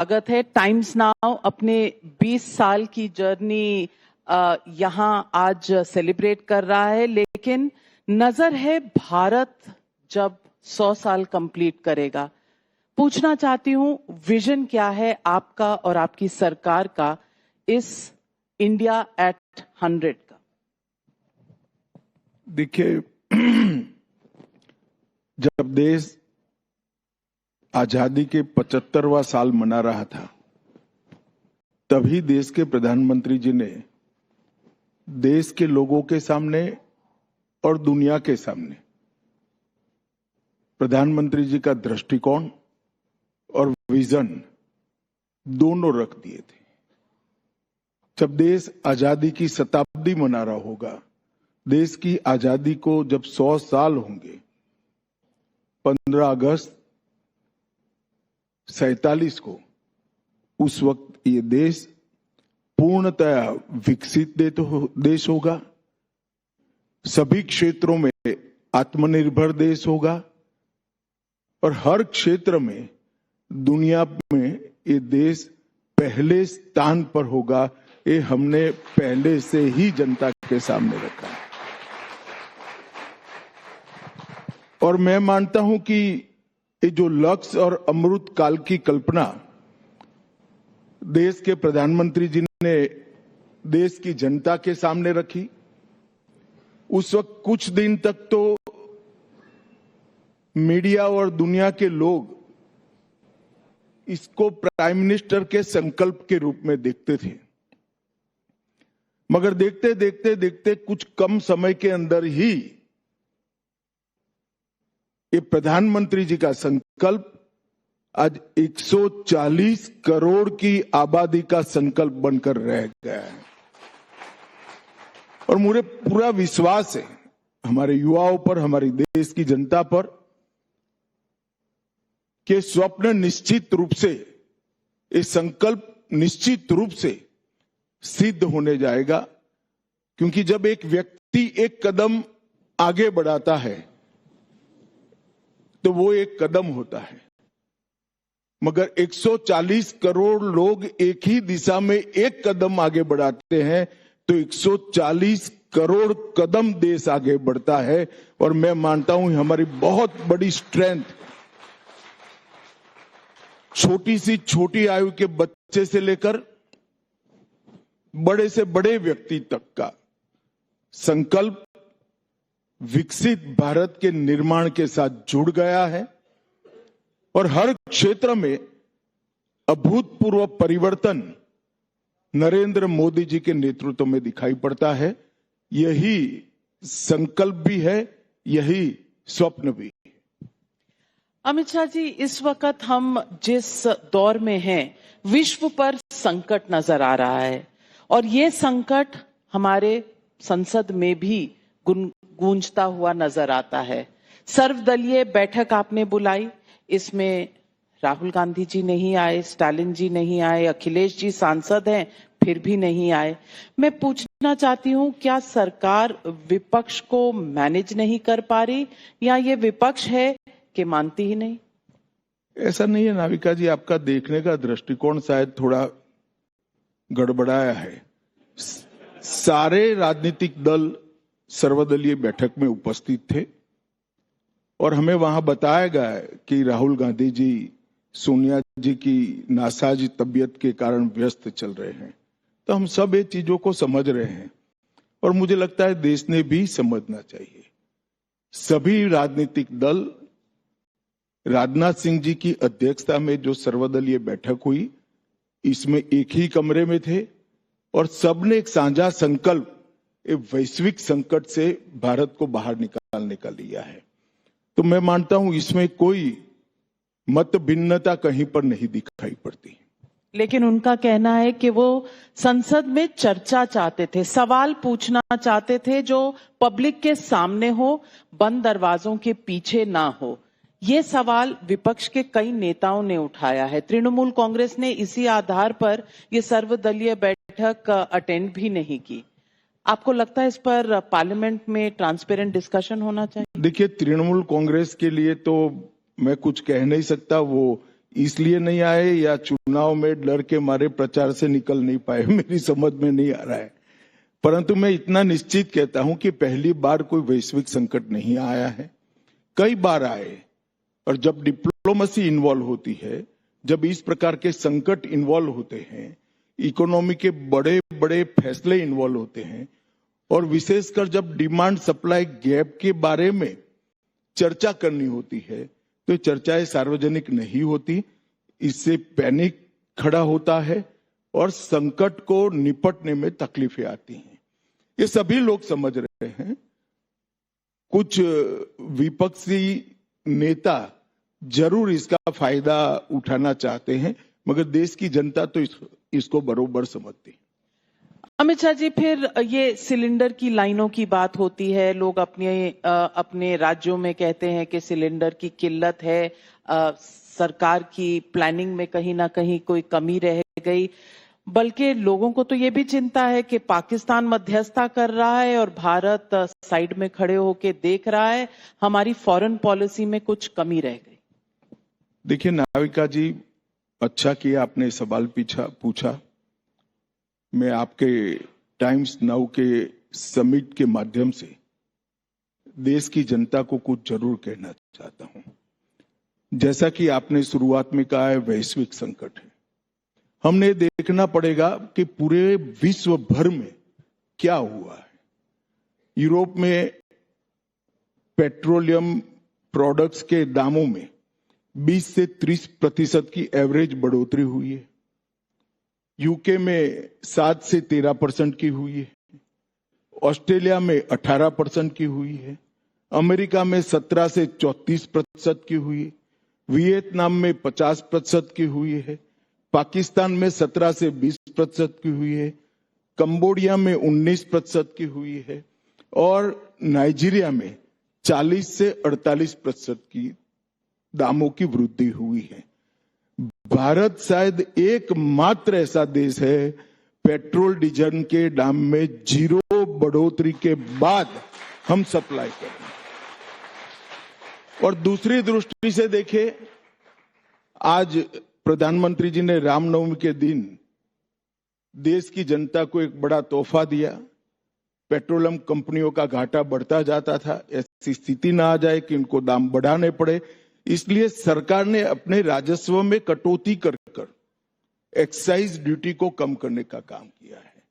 स्वागत है। Times now अपने 20 साल की जर्नी यहाँ आज सेलिब्रेट कर रहा है, लेकिन नजर है भारत जब 100 साल कंप्लीट करेगा। पूछना चाहती हूँ, विजन क्या है आपका और आपकी सरकार का इस इंडिया एट 100 का? देखिए, जब देश आजादी के 75वां साल मना रहा था, तभी देश के प्रधानमंत्री जी ने देश के लोगों के सामने और दुनिया के सामने प्रधानमंत्री जी का दृष्टिकोण और विजन दोनों रख दिए थे। जब देश आजादी की शताब्दी मना रहा होगा, देश की आजादी को जब 100 साल होंगे, 15 अगस्त 47 को, उस वक्त ये देश पूर्णतया विकसित देश होगा, सभी क्षेत्रों में आत्मनिर्भर देश होगा और हर क्षेत्र में दुनिया में ये देश पहले स्थान पर होगा। ये हमने पहले से ही जनता के सामने रखा है और मैं मानता हूं कि ये जो लक्ष्य और अमृत काल की कल्पना देश के प्रधानमंत्री जी ने देश की जनता के सामने रखी, उस वक्त कुछ दिन तक तो मीडिया और दुनिया के लोग इसको प्राइम मिनिस्टर के संकल्प के रूप में देखते थे, मगर देखते देखते देखते कुछ कम समय के अंदर ही ये प्रधानमंत्री जी का संकल्प आज 140 करोड़ की आबादी का संकल्प बनकर रह गया है। और मुझे पूरा विश्वास है हमारे युवाओं पर, हमारी देश की जनता पर, कि स्वप्न निश्चित रूप से, ये संकल्प निश्चित रूप से सिद्ध होने जाएगा। क्योंकि जब एक व्यक्ति एक कदम आगे बढ़ाता है तो वो एक कदम होता है, मगर 140 करोड़ लोग एक ही दिशा में एक कदम आगे बढ़ाते हैं तो 140 करोड़ कदम देश आगे बढ़ता है। और मैं मानता हूं हमारी बहुत बड़ी स्ट्रेंथ, छोटी सी छोटी आयु के बच्चे से लेकर बड़े से बड़े व्यक्ति तक का संकल्प विकसित भारत के निर्माण के साथ जुड़ गया है और हर क्षेत्र में अभूतपूर्व परिवर्तन नरेंद्र मोदी जी के नेतृत्व में दिखाई पड़ता है। यही संकल्प भी है, यही स्वप्न भी। अमित शाह जी, इस वक्त हम जिस दौर में हैं, विश्व पर संकट नजर आ रहा है और ये संकट हमारे संसद में भी गूंजता हुआ नजर आता है। सर्वदलीय बैठक आपने बुलाई, इसमें राहुल गांधी जी नहीं आए, स्टालिन जी नहीं आए, अखिलेश जी सांसद हैं फिर भी नहीं आए। मैं पूछना चाहती हूं, क्या सरकार विपक्ष को मैनेज नहीं कर पा रही या ये विपक्ष है कि मानती ही नहीं? ऐसा नहीं है नाविका जी, आपका देखने का दृष्टिकोण शायद थोड़ा गड़बड़ाया है। सारे राजनीतिक दल सर्वदलीय बैठक में उपस्थित थे और हमें वहां बताया गया कि राहुल गांधी जी सोनिया जी की नासाज तबीयत के कारण व्यस्त चल रहे हैं। तो हम सब ये चीजों को समझ रहे हैं और मुझे लगता है देश ने भी समझना चाहिए। सभी राजनीतिक दल, राजनाथ सिंह जी की अध्यक्षता में जो सर्वदलीय बैठक हुई, इसमें एक ही कमरे में थे और सबने एक साझा संकल्प वैश्विक संकट से भारत को बाहर निकालने का लिया है। तो मैं मानता हूं इसमें कोई मत भिन्नता कहीं पर नहीं दिखाई पड़ती। लेकिन उनका कहना है कि वो संसद में चर्चा चाहते थे, सवाल पूछना चाहते थे जो पब्लिक के सामने हो, बंद दरवाजों के पीछे ना हो। ये सवाल विपक्ष के कई नेताओं ने उठाया है। तृणमूल कांग्रेस ने इसी आधार पर ये सर्वदलीय बैठक अटेंड भी नहीं की। आपको लगता है इस पर पार्लियामेंट में ट्रांसपेरेंट डिस्कशन होना चाहिए? देखिए, तृणमूल कांग्रेस के लिए तो मैं कुछ कह नहीं सकता, वो इसलिए नहीं आए या चुनाव में डर के मारे प्रचार से निकल नहीं पाए, मेरी समझ में नहीं आ रहा है। परंतु मैं इतना निश्चित कहता हूं कि पहली बार कोई वैश्विक संकट नहीं आया है, कई बार आए। और जब डिप्लोमेसी इन्वॉल्व होती है, जब इस प्रकार के संकट इन्वॉल्व होते हैं, इकोनॉमी के बड़े बड़े फैसले इन्वॉल्व होते हैं, और विशेषकर जब डिमांड सप्लाई गैप के बारे में चर्चा करनी होती है, तो चर्चाएं सार्वजनिक नहीं होती। इससे पैनिक खड़ा होता है और संकट को निपटने में तकलीफें आती हैं। ये सभी लोग समझ रहे हैं। कुछ विपक्षी नेता जरूर इसका फायदा उठाना चाहते हैं, मगर देश की जनता तो इसको बरोबर समझती है। अमित शाह जी, फिर ये सिलेंडर की लाइनों की बात होती है, लोग अपने राज्यों में कहते हैं कि सिलेंडर की किल्लत है, सरकार की प्लानिंग में कहीं ना कहीं कोई कमी रह गई। बल्कि लोगों को तो ये भी चिंता है कि पाकिस्तान मध्यस्थता कर रहा है और भारत साइड में खड़े होकर देख रहा है, हमारी फॉरेन पॉलिसी में कुछ कमी रह गई। देखिए नाविका जी, अच्छा किया आपने सवाल पूछा। मैं आपके टाइम्स नाउ के समिट के माध्यम से देश की जनता को कुछ जरूर कहना चाहता हूं। जैसा कि आपने शुरुआत में कहा है, वैश्विक संकट है। हमने देखना पड़ेगा कि पूरे विश्व भर में क्या हुआ है। यूरोप में पेट्रोलियम प्रोडक्ट्स के दामों में 20 से 30% की एवरेज बढ़ोतरी हुई है। यूके में 7 से 13% की हुई है। ऑस्ट्रेलिया में 18% की हुई है। अमेरिका में 17 से 34% की हुई है। वियतनाम में 50% की हुई है। पाकिस्तान में 17 से 20% की हुई है। कंबोडिया में 19% की हुई है और नाइजीरिया में 40 से 48% की दामों की वृद्धि हुई है। भारत शायद एकमात्र ऐसा देश है पेट्रोल डीजल के दाम में 0 बढ़ोतरी के बाद हम सप्लाई कर रहे हैं। और दूसरी दृष्टि से देखें, आज प्रधानमंत्री जी ने रामनवमी के दिन देश की जनता को एक बड़ा तोहफा दिया। पेट्रोलियम कंपनियों का घाटा बढ़ता जाता था, ऐसी स्थिति ना आ जाए कि इनको दाम बढ़ाने पड़े, इसलिए सरकार ने अपने राजस्व में कटौती कर एक्साइज ड्यूटी को कम करने का काम किया है।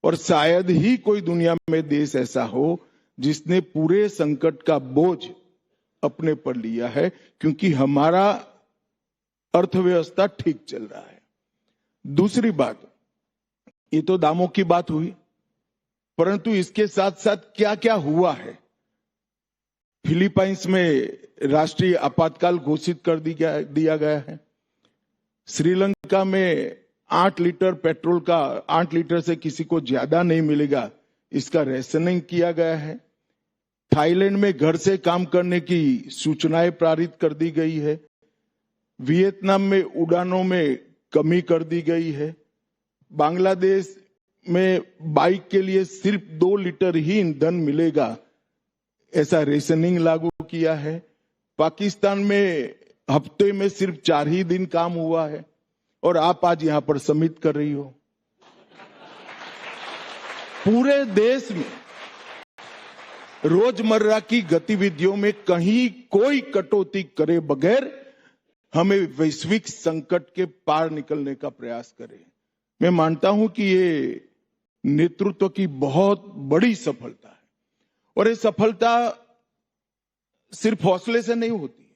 और शायद ही कोई दुनिया में देश ऐसा हो जिसने पूरे संकट का बोझ अपने पर लिया है, क्योंकि हमारा अर्थव्यवस्था ठीक चल रहा है। दूसरी बात, ये तो दामों की बात हुई, परंतु इसके साथ साथ क्या क्या हुआ है। फिलीपाइंस में राष्ट्रीय आपातकाल घोषित कर दिया गया है। श्रीलंका में 8 लीटर पेट्रोल का 8 लीटर से किसी को ज्यादा नहीं मिलेगा, इसका रेशनिंग किया गया है। थाईलैंड में घर से काम करने की सूचनाएं पारित कर दी गई है। वियतनाम में उड़ानों में कमी कर दी गई है। बांग्लादेश में बाइक के लिए सिर्फ 2 लीटर ही ईंधन मिलेगा, ऐसा रेशनिंग लागू किया है। पाकिस्तान में हफ्ते में सिर्फ 4 ही दिन काम हुआ है और आप आज यहां पर समिट कर रही हो। पूरे देश में रोजमर्रा की गतिविधियों में कहीं कोई कटौती करे बगैर हमें वैश्विक संकट के पार निकलने का प्रयास करें। मैं मानता हूं कि ये नेतृत्व की बहुत बड़ी सफलता है और ये सफलता सिर्फ हौसले से नहीं होती है,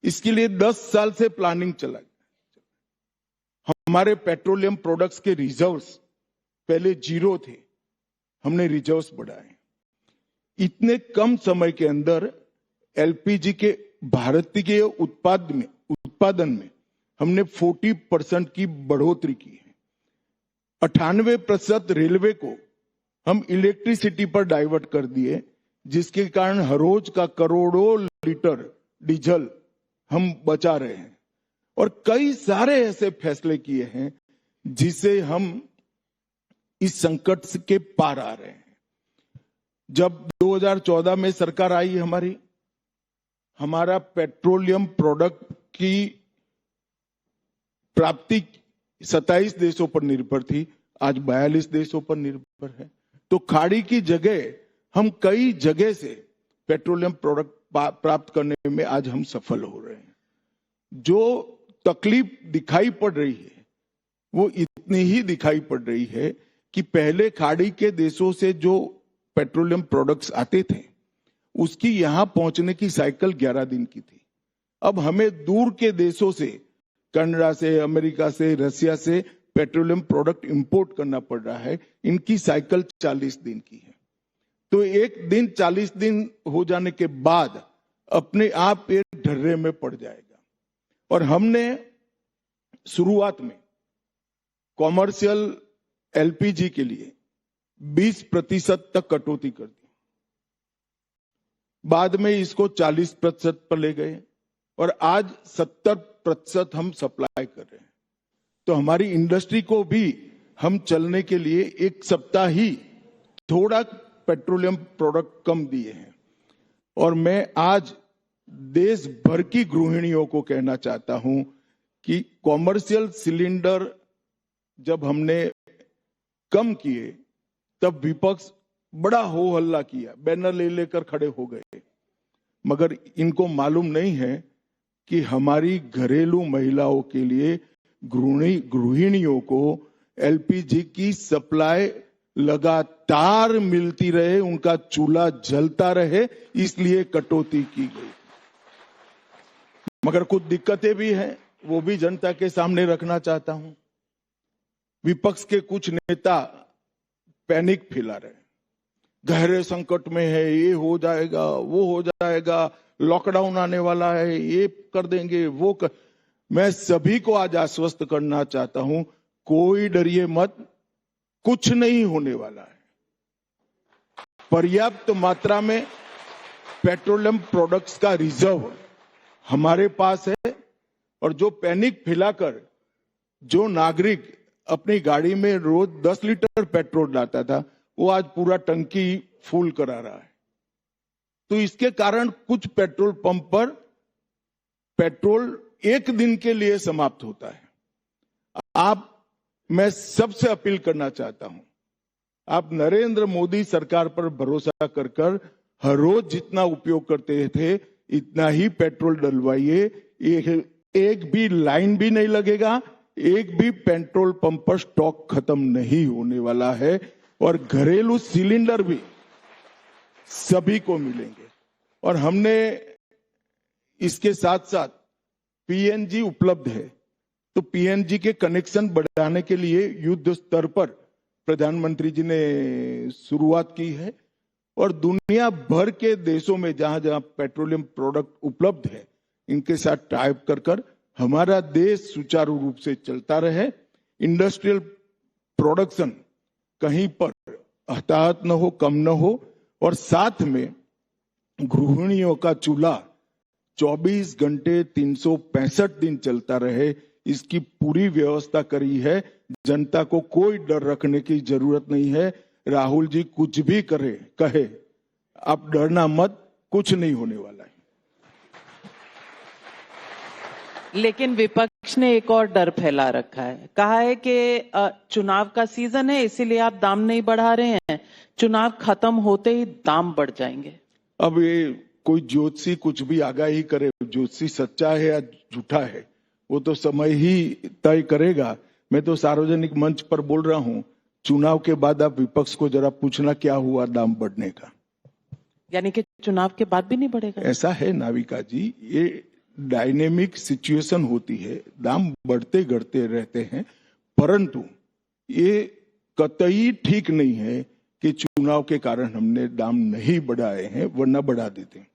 इसके लिए 10 साल से प्लानिंग चला गया। हमारे पेट्रोलियम प्रोडक्ट्स के रिजर्व्स पहले 0 थे, हमने रिजर्व्स बढ़ाए। इतने कम समय के अंदर एलपीजी के भारतीय उत्पादन में हमने 40% की बढ़ोतरी की है। 98% रेलवे को हम इलेक्ट्रिसिटी पर डाइवर्ट कर दिए, जिसके कारण हर रोज का करोड़ों लीटर डीजल हम बचा रहे हैं। और कई सारे ऐसे फैसले किए हैं जिसे हम इस संकट के पार आ रहे हैं। जब 2014 में सरकार आई हमारा पेट्रोलियम प्रोडक्ट की प्राप्ति 27 देशों पर निर्भर थी, आज 42 देशों पर निर्भर है। तो खाड़ी की जगह हम कई जगह से पेट्रोलियम प्रोडक्ट प्राप्त करने में आज हम सफल हो रहे हैं। जो तकलीफ दिखाई पड़ रही है वो इतनी ही दिखाई पड़ रही है कि पहले खाड़ी के देशों से जो पेट्रोलियम प्रोडक्ट्स आते थे उसकी यहां पहुंचने की साइकिल 11 दिन की थी। अब हमें दूर के देशों से, कनाडा से, अमेरिका से, रसिया से पेट्रोलियम प्रोडक्ट इंपोर्ट करना पड़ रहा है। इनकी साइकिल 40 दिन की है। तो एक दिन 40 दिन हो जाने के बाद अपने आप ये ढर्रे में पड़ जाएगा। और हमने शुरुआत में कॉमर्शियल एलपीजी के लिए 20% तक कटौती कर दी, बाद में इसको 40% पर ले गए और आज 70% हम सप्लाई कर रहे हैं। तो हमारी इंडस्ट्री को भी हम चलने के लिए एक सप्ताह ही थोड़ा पेट्रोलियम प्रोडक्ट कम दिए हैं। और मैं आज देश भर की गृहिणियों को कहना चाहता हूं कि कॉमर्शियल सिलेंडर जब हमने कम किए तब विपक्ष बड़ा हो हल्ला किया, बैनर ले लेकर खड़े हो गए। मगर इनको मालूम नहीं है कि हमारी घरेलू महिलाओं के लिए, गृहिणियों को एलपीजी की सप्लाई लगातार मिलती रहे, उनका चूल्हा जलता रहे, इसलिए कटौती की गई। मगर कुछ दिक्कतें भी हैं, वो भी जनता के सामने रखना चाहता हूं। विपक्ष के कुछ नेता पैनिक फैला रहे, गहरे संकट में है, ये हो जाएगा, वो हो जाएगा, लॉकडाउन आने वाला है, ये कर देंगे, वो कर। मैं सभी को आज आश्वस्त करना चाहता हूं, कोई डरिए मत, कुछ नहीं होने वाला है। पर्याप्त मात्रा में पेट्रोलियम प्रोडक्ट्स का रिजर्व हमारे पास है। और जो पैनिक फैलाकर जो नागरिक अपनी गाड़ी में रोज 10 लीटर पेट्रोल लाता था, वो आज पूरा टंकी फुल करा रहा है। तो इसके कारण कुछ पेट्रोल पंप पर पेट्रोल एक दिन के लिए समाप्त होता है। मैं सबसे अपील करना चाहता हूं, आप नरेंद्र मोदी सरकार पर भरोसा कर हर रोज जितना उपयोग करते थे इतना ही पेट्रोल डलवाइए। एक भी लाइन भी नहीं लगेगा, एक भी पेट्रोल पंप पर स्टॉक खत्म नहीं होने वाला है। और घरेलू सिलेंडर भी सभी को मिलेंगे। और हमने इसके साथ साथ पीएनजी उपलब्ध है, तो पीएनजी के कनेक्शन बढ़ाने के लिए युद्ध स्तर पर प्रधानमंत्री जी ने शुरुआत की है। और दुनिया भर के देशों में जहां जहां पेट्रोलियम प्रोडक्ट उपलब्ध है, इनके साथ टाइप कर हमारा देश सुचारू रूप से चलता रहे। इंडस्ट्रियल प्रोडक्शन कहीं पर हताहत न हो, कम न हो। और साथ में गृहिणियों का चूल्हा 24 घंटे 365 दिन चलता रहे, इसकी पूरी व्यवस्था करी है। जनता को कोई डर रखने की जरूरत नहीं है। राहुल जी कुछ भी कहे, आप डरना मत, कुछ नहीं होने वाला है। लेकिन विपक्ष ने एक और डर फैला रखा है, कहा है कि चुनाव का सीजन है इसीलिए आप दाम नहीं बढ़ा रहे हैं, चुनाव खत्म होते ही दाम बढ़ जाएंगे। अब ये कोई ज्योतिषी कुछ भी आगाही करे, ज्योतिषी सच्चा है या झूठा है वो तो समय ही तय करेगा। मैं तो सार्वजनिक मंच पर बोल रहा हूं, चुनाव के बाद आप विपक्ष को जरा पूछना क्या हुआ दाम बढ़ने का। यानी कि चुनाव के बाद भी नहीं बढ़ेगा? ऐसा है नाविका जी, ये डायनेमिक सिचुएशन होती है, दाम बढ़ते घटते रहते हैं। परंतु ये कतई ठीक नहीं है कि चुनाव के कारण हमने दाम नहीं बढ़ाए हैं, वरना बढ़ा देते हैं।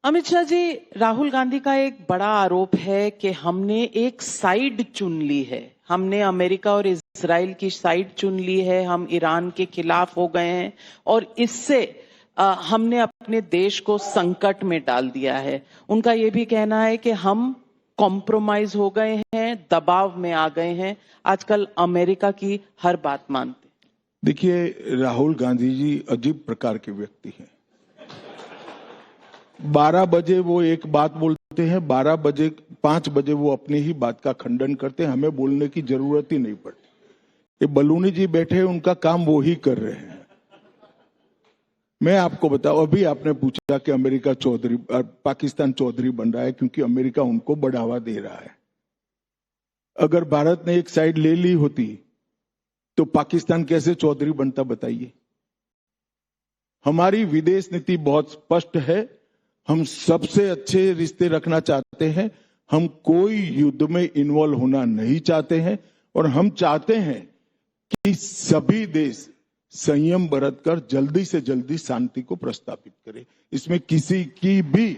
अमित शाह जी, राहुल गांधी का एक बड़ा आरोप है कि हमने एक साइड चुन ली है, हमने अमेरिका और इजराइल की साइड चुन ली है, हम ईरान के खिलाफ हो गए हैं और इससे हमने अपने देश को संकट में डाल दिया है। उनका यह भी कहना है कि हम कॉम्प्रोमाइज हो गए हैं, दबाव में आ गए हैं, आजकल अमेरिका की हर बात मानते। देखिए, राहुल गांधी जी अजीब प्रकार के व्यक्ति हैं। 12 बजे वो एक बात बोलते होते हैं 12 बजे 5 बजे वो अपनी ही बात का खंडन करते हैं, हमें बोलने की जरूरत ही नहीं पड़ती। ये बलूनी जी बैठे हैं, उनका काम वो ही कर रहे हैं। मैं आपको बताऊं, अभी आपने पूछा कि अमेरिका चौधरी पाकिस्तान चौधरी बन रहा है क्योंकि अमेरिका उनको बढ़ावा दे रहा है। अगर भारत ने एक साइड ले ली होती तो पाकिस्तान कैसे चौधरी बनता बताइए। हमारी विदेश नीति बहुत स्पष्ट है, हम सबसे अच्छे रिश्ते रखना चाहते हैं, हम कोई युद्ध में इन्वॉल्व होना नहीं चाहते हैं और हम चाहते हैं कि सभी देश संयम बरतकर जल्दी से जल्दी शांति को प्रस्तावित करें। इसमें किसी की भी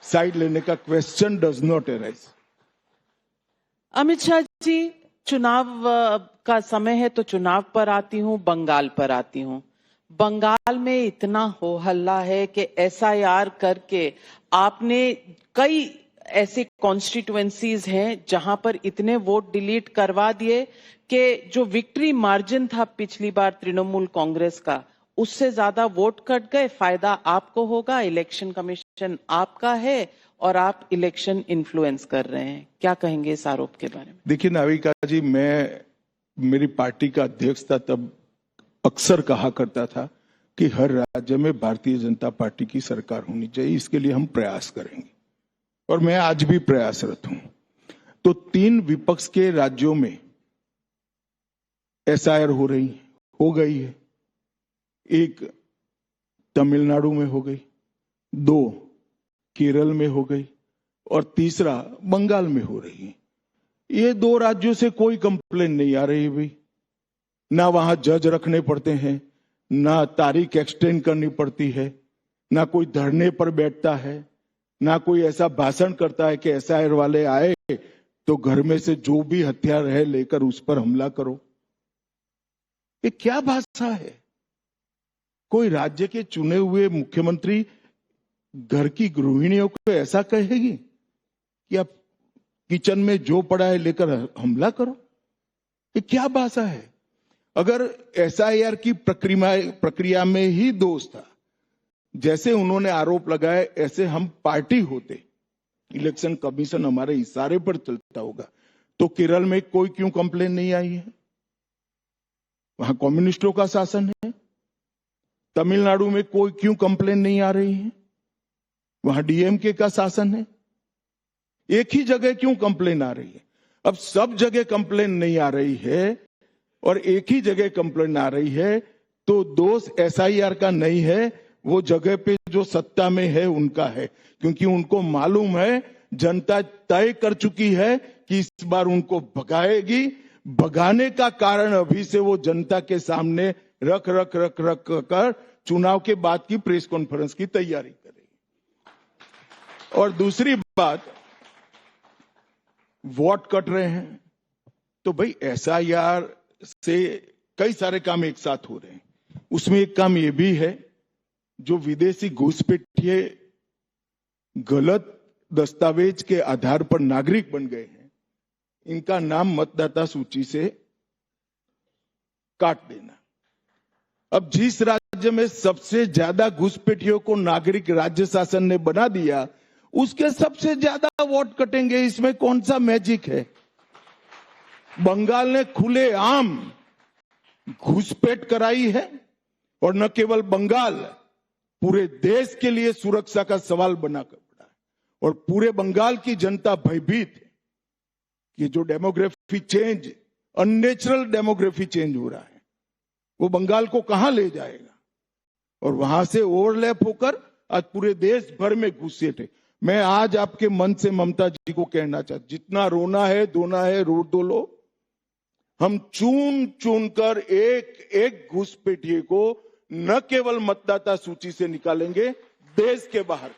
साइड लेने का question does not arise. Amit Shah ji, चुनाव का समय है तो चुनाव पर आती हूँ, बंगाल पर आती हूँ। बंगाल में इतना हो हल्ला है कि एसआईआर करके आपने कई ऐसे कॉन्स्टिट्यूएंसीज हैं जहां पर इतने वोट डिलीट करवा दिए कि जो विक्ट्री मार्जिन था पिछली बार तृणमूल कांग्रेस का, उससे ज्यादा वोट कट गए। फायदा आपको होगा, इलेक्शन कमीशन आपका है और आप इलेक्शन इन्फ्लुएंस कर रहे हैं। क्या कहेंगे इस आरोप के बारे में? देखिए नाविका जी, मैं मेरी पार्टी का अध्यक्ष था तब अक्सर कहा करता था कि हर राज्य में भारतीय जनता पार्टी की सरकार होनी चाहिए, इसके लिए हम प्रयास करेंगे और मैं आज भी प्रयासरत हूं। तो 3 विपक्ष के राज्यों में एसआईआर हो गई है। एक तमिलनाडु में हो गई, 2 केरल में हो गई और तीसरा बंगाल में हो रही है। ये 2 राज्यों से कोई कंप्लेन नहीं आ रही भाई, ना वहां जज रखने पड़ते हैं, ना तारीख एक्सटेंड करनी पड़ती है, ना कोई धरने पर बैठता है, ना कोई ऐसा भाषण करता है कि एसआईआर वाले आए तो घर में से जो भी हथियार है लेकर उस पर हमला करो। ये क्या भाषा है? कोई राज्य के चुने हुए मुख्यमंत्री घर की गृहिणियों को ऐसा कहेगी कि आप किचन में जो पड़ा है लेकर हमला करो? ये क्या भाषा है? अगर एसआईआर की प्रक्रिया में ही दोष था, जैसे उन्होंने आरोप लगाए, ऐसे हम पार्टी होते, इलेक्शन कमीशन हमारे इशारे पर चलता होगा, तो केरल में कोई क्यों कंप्लेन नहीं आई है? वहां कम्युनिस्टों का शासन है। तमिलनाडु में कोई क्यों कंप्लेन नहीं आ रही है? वहां डीएमके का शासन है। एक ही जगह क्यों कंप्लेन आ रही है? अब सब जगह कंप्लेन नहीं आ रही है और एक ही जगह कंप्लेन आ रही है तो दोष एसआईआर का नहीं है, वो जगह पे जो सत्ता में है उनका है, क्योंकि उनको मालूम है, जनता तय कर चुकी है कि इस बार उनको भगाएगी। भगाने का कारण अभी से वो जनता के सामने रख कर चुनाव के बाद की प्रेस कॉन्फ्रेंस की तैयारी करेगी। और दूसरी बात, वोट कट रहे हैं तो भाई एसआईआर से कई सारे काम एक साथ हो रहे हैं। उसमें एक काम ये भी है, जो विदेशी घुसपैठिए गलत दस्तावेज के आधार पर नागरिक बन गए हैं, इनका नाम मतदाता सूची से काट देना। अब जिस राज्य में सबसे ज्यादा घुसपैठियों को नागरिक राज्य शासन ने बना दिया, उसके सबसे ज्यादा वोट कटेंगे। इसमें कौन सा मैजिक है? बंगाल ने खुलेआम घुसपैठ कराई है और न केवल बंगाल, पूरे देश के लिए सुरक्षा का सवाल बनाकर पड़ा है और पूरे बंगाल की जनता भयभीत है कि जो demography change, unnatural demography change हो रहा है, वो बंगाल को कहां ले जाएगा? और वहां से ओवरलैप होकर आज पूरे देश भर में घुसपैठ है। मैं आज आपके मन से ममता जी को कहना चाहता, जितना रोना है धोना है रो दो लो। हम चुन चुन कर एक एक घुसपैठिए को न केवल मतदाता सूची से निकालेंगे, देश के बाहर।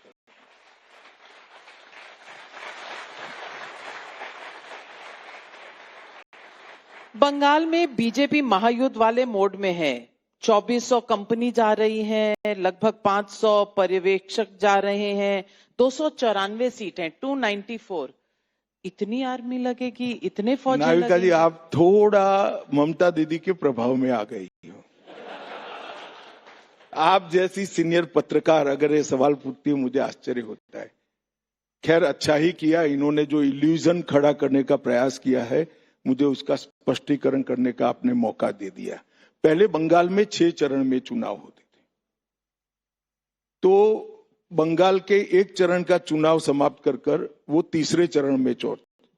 बंगाल में बीजेपी महायुद्ध वाले मोड में है। 2400 कंपनी जा रही हैं, लगभग 500 पर्यवेक्षक जा रहे हैं, 294 सीटें, 294। इतनी आर्मी लगेगी, इतने फौजी नाविका जी, आप थोड़ा ममता दीदी के प्रभाव में आ गई हो। आप जैसी सीनियर पत्रकार अगर ये सवाल पूछती है, मुझे आश्चर्य होता है खैर अच्छा ही किया, इन्होंने जो इल्यूजन खड़ा करने का प्रयास किया है, मुझे उसका स्पष्टीकरण करने का आपने मौका दे दिया। पहले बंगाल में 6 चरण में चुनाव होते थे, तो बंगाल के एक चरण का चुनाव समाप्त कर कर वो तीसरे चरण में